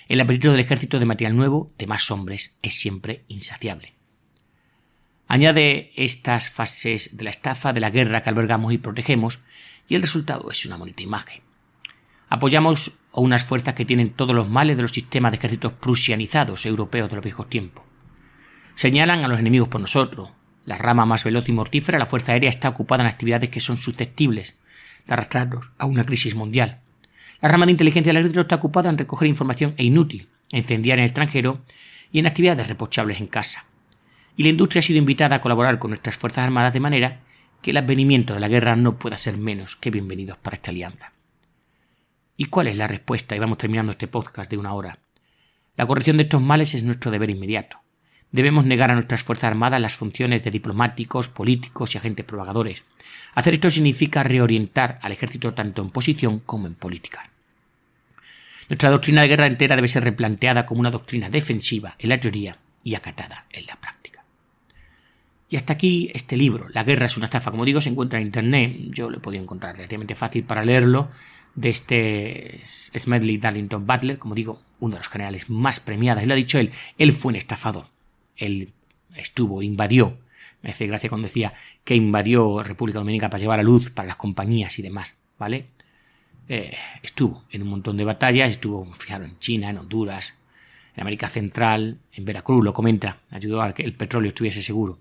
El apetito del ejército de material nuevo, de más hombres, es siempre insaciable. Añade estas fases de la estafa de la guerra que albergamos y protegemos, y el resultado es una bonita imagen. Apoyamos a unas fuerzas que tienen todos los males de los sistemas de ejércitos prusianizados europeos de los viejos tiempos. Señalan a los enemigos por nosotros. La rama más veloz y mortífera, la fuerza aérea, está ocupada en actividades que son susceptibles de arrastrarnos a una crisis mundial. La rama de inteligencia del ejército está ocupada en recoger información e inútil, en incendiar en el extranjero y en actividades reprochables en casa. Y la industria ha sido invitada a colaborar con nuestras fuerzas armadas de manera que el advenimiento de la guerra no pueda ser menos que bienvenidos para esta alianza. ¿Y cuál es la respuesta? Y vamos terminando este podcast de 1 hora. La corrección de estos males es nuestro deber inmediato. Debemos negar a nuestras fuerzas armadas las funciones de diplomáticos, políticos y agentes propagadores. Hacer esto significa reorientar al ejército tanto en posición como en política. Nuestra doctrina de guerra entera debe ser replanteada como una doctrina defensiva en la teoría y acatada en la práctica. Y hasta aquí este libro. La guerra es una estafa, como digo, se encuentra en internet. Yo lo he podido encontrar relativamente fácil para leerlo, de este Smedley Darlington Butler, como digo, uno de los generales más premiados. Y lo ha dicho él fue un estafador. Él invadió, me hace gracia cuando decía que invadió República Dominicana para llevar la luz para las compañías y demás, ¿vale? Estuvo en un montón de batallas, estuvo, fijaros, en China, en Honduras, en América Central, en Veracruz, lo comenta, ayudó a que el petróleo estuviese seguro.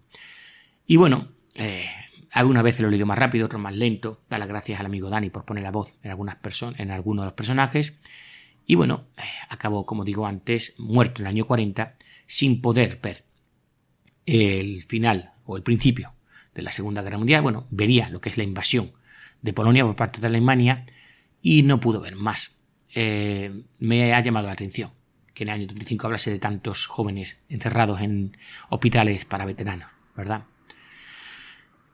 Y bueno, algunas veces lo he leído más rápido, otro más lento. Da las gracias al amigo Dani por poner la voz en algunos de los personajes. Y bueno, acabó, como digo antes, muerto en el año 40, sin poder ver el final o el principio de la Segunda Guerra Mundial. Bueno, vería lo que es la invasión de Polonia por parte de Alemania y no pudo ver más. Me ha llamado la atención que en el año 35 hablase de tantos jóvenes encerrados en hospitales para veteranos, ¿verdad?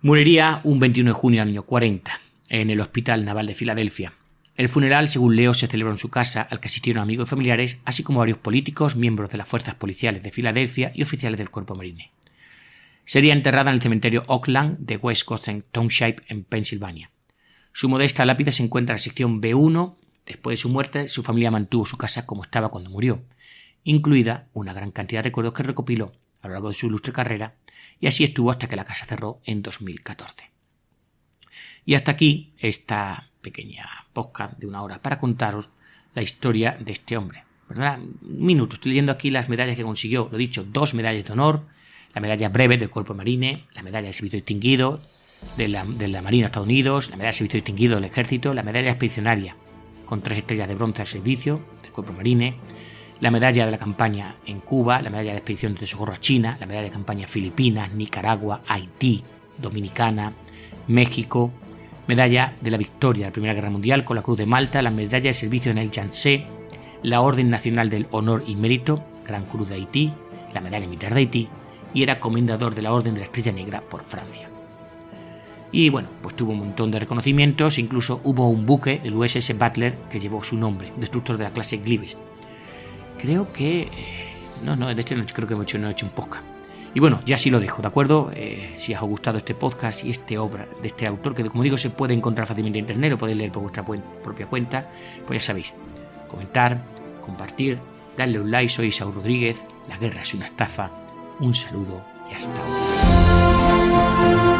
Moriría un 21 de junio del año 40 en el Hospital Naval de Filadelfia. El funeral, según leo, se celebró en su casa, al que asistieron amigos y familiares, así como varios políticos, miembros de las fuerzas policiales de Filadelfia y oficiales del Cuerpo Marine. Sería enterrada en el cementerio Oakland de West Gotham Township en Pensilvania. Su modesta lápida se encuentra en la sección B1. Después de su muerte, su familia mantuvo su casa como estaba cuando murió, incluida una gran cantidad de recuerdos que recopiló a lo largo de su ilustre carrera, y así estuvo hasta que la casa cerró en 2014. Y hasta aquí esta pequeña podcast de 1 hora para contaros la historia de este hombre. ¿Verdad? Un minuto, estoy leyendo aquí las medallas que consiguió, lo dicho, 2 medallas de honor, la medalla breve del Cuerpo Marine, la medalla de servicio distinguido de la Marina de Estados Unidos, la medalla de servicio distinguido del Ejército, la medalla expedicionaria con 3 estrellas de bronce al servicio del Cuerpo Marine, la medalla de la campaña en Cuba, la medalla de expedición de socorro a China, la medalla de campaña en Filipinas, Nicaragua, Haití, Dominicana, México, medalla de la victoria de la Primera Guerra Mundial con la Cruz de Malta, la medalla de servicio en el Yangtze, la Orden Nacional del Honor y Mérito, Gran Cruz de Haití, la medalla militar de Haití, y era comendador de la Orden de la Estrella Negra por Francia. Y bueno, pues tuvo un montón de reconocimientos, incluso hubo un buque, el USS Butler, que llevó su nombre, destructor de la clase Gliwice. Creo que... de hecho creo que no he hecho un podcast. Y bueno, ya sí lo dejo, ¿de acuerdo? Si os ha gustado este podcast y esta obra de este autor, que como digo se puede encontrar fácilmente en internet, lo podéis leer por vuestra propia cuenta, pues ya sabéis, comentar, compartir, darle un like. Soy Saúl Rodríguez, la guerra es una estafa, un saludo y hasta ahora.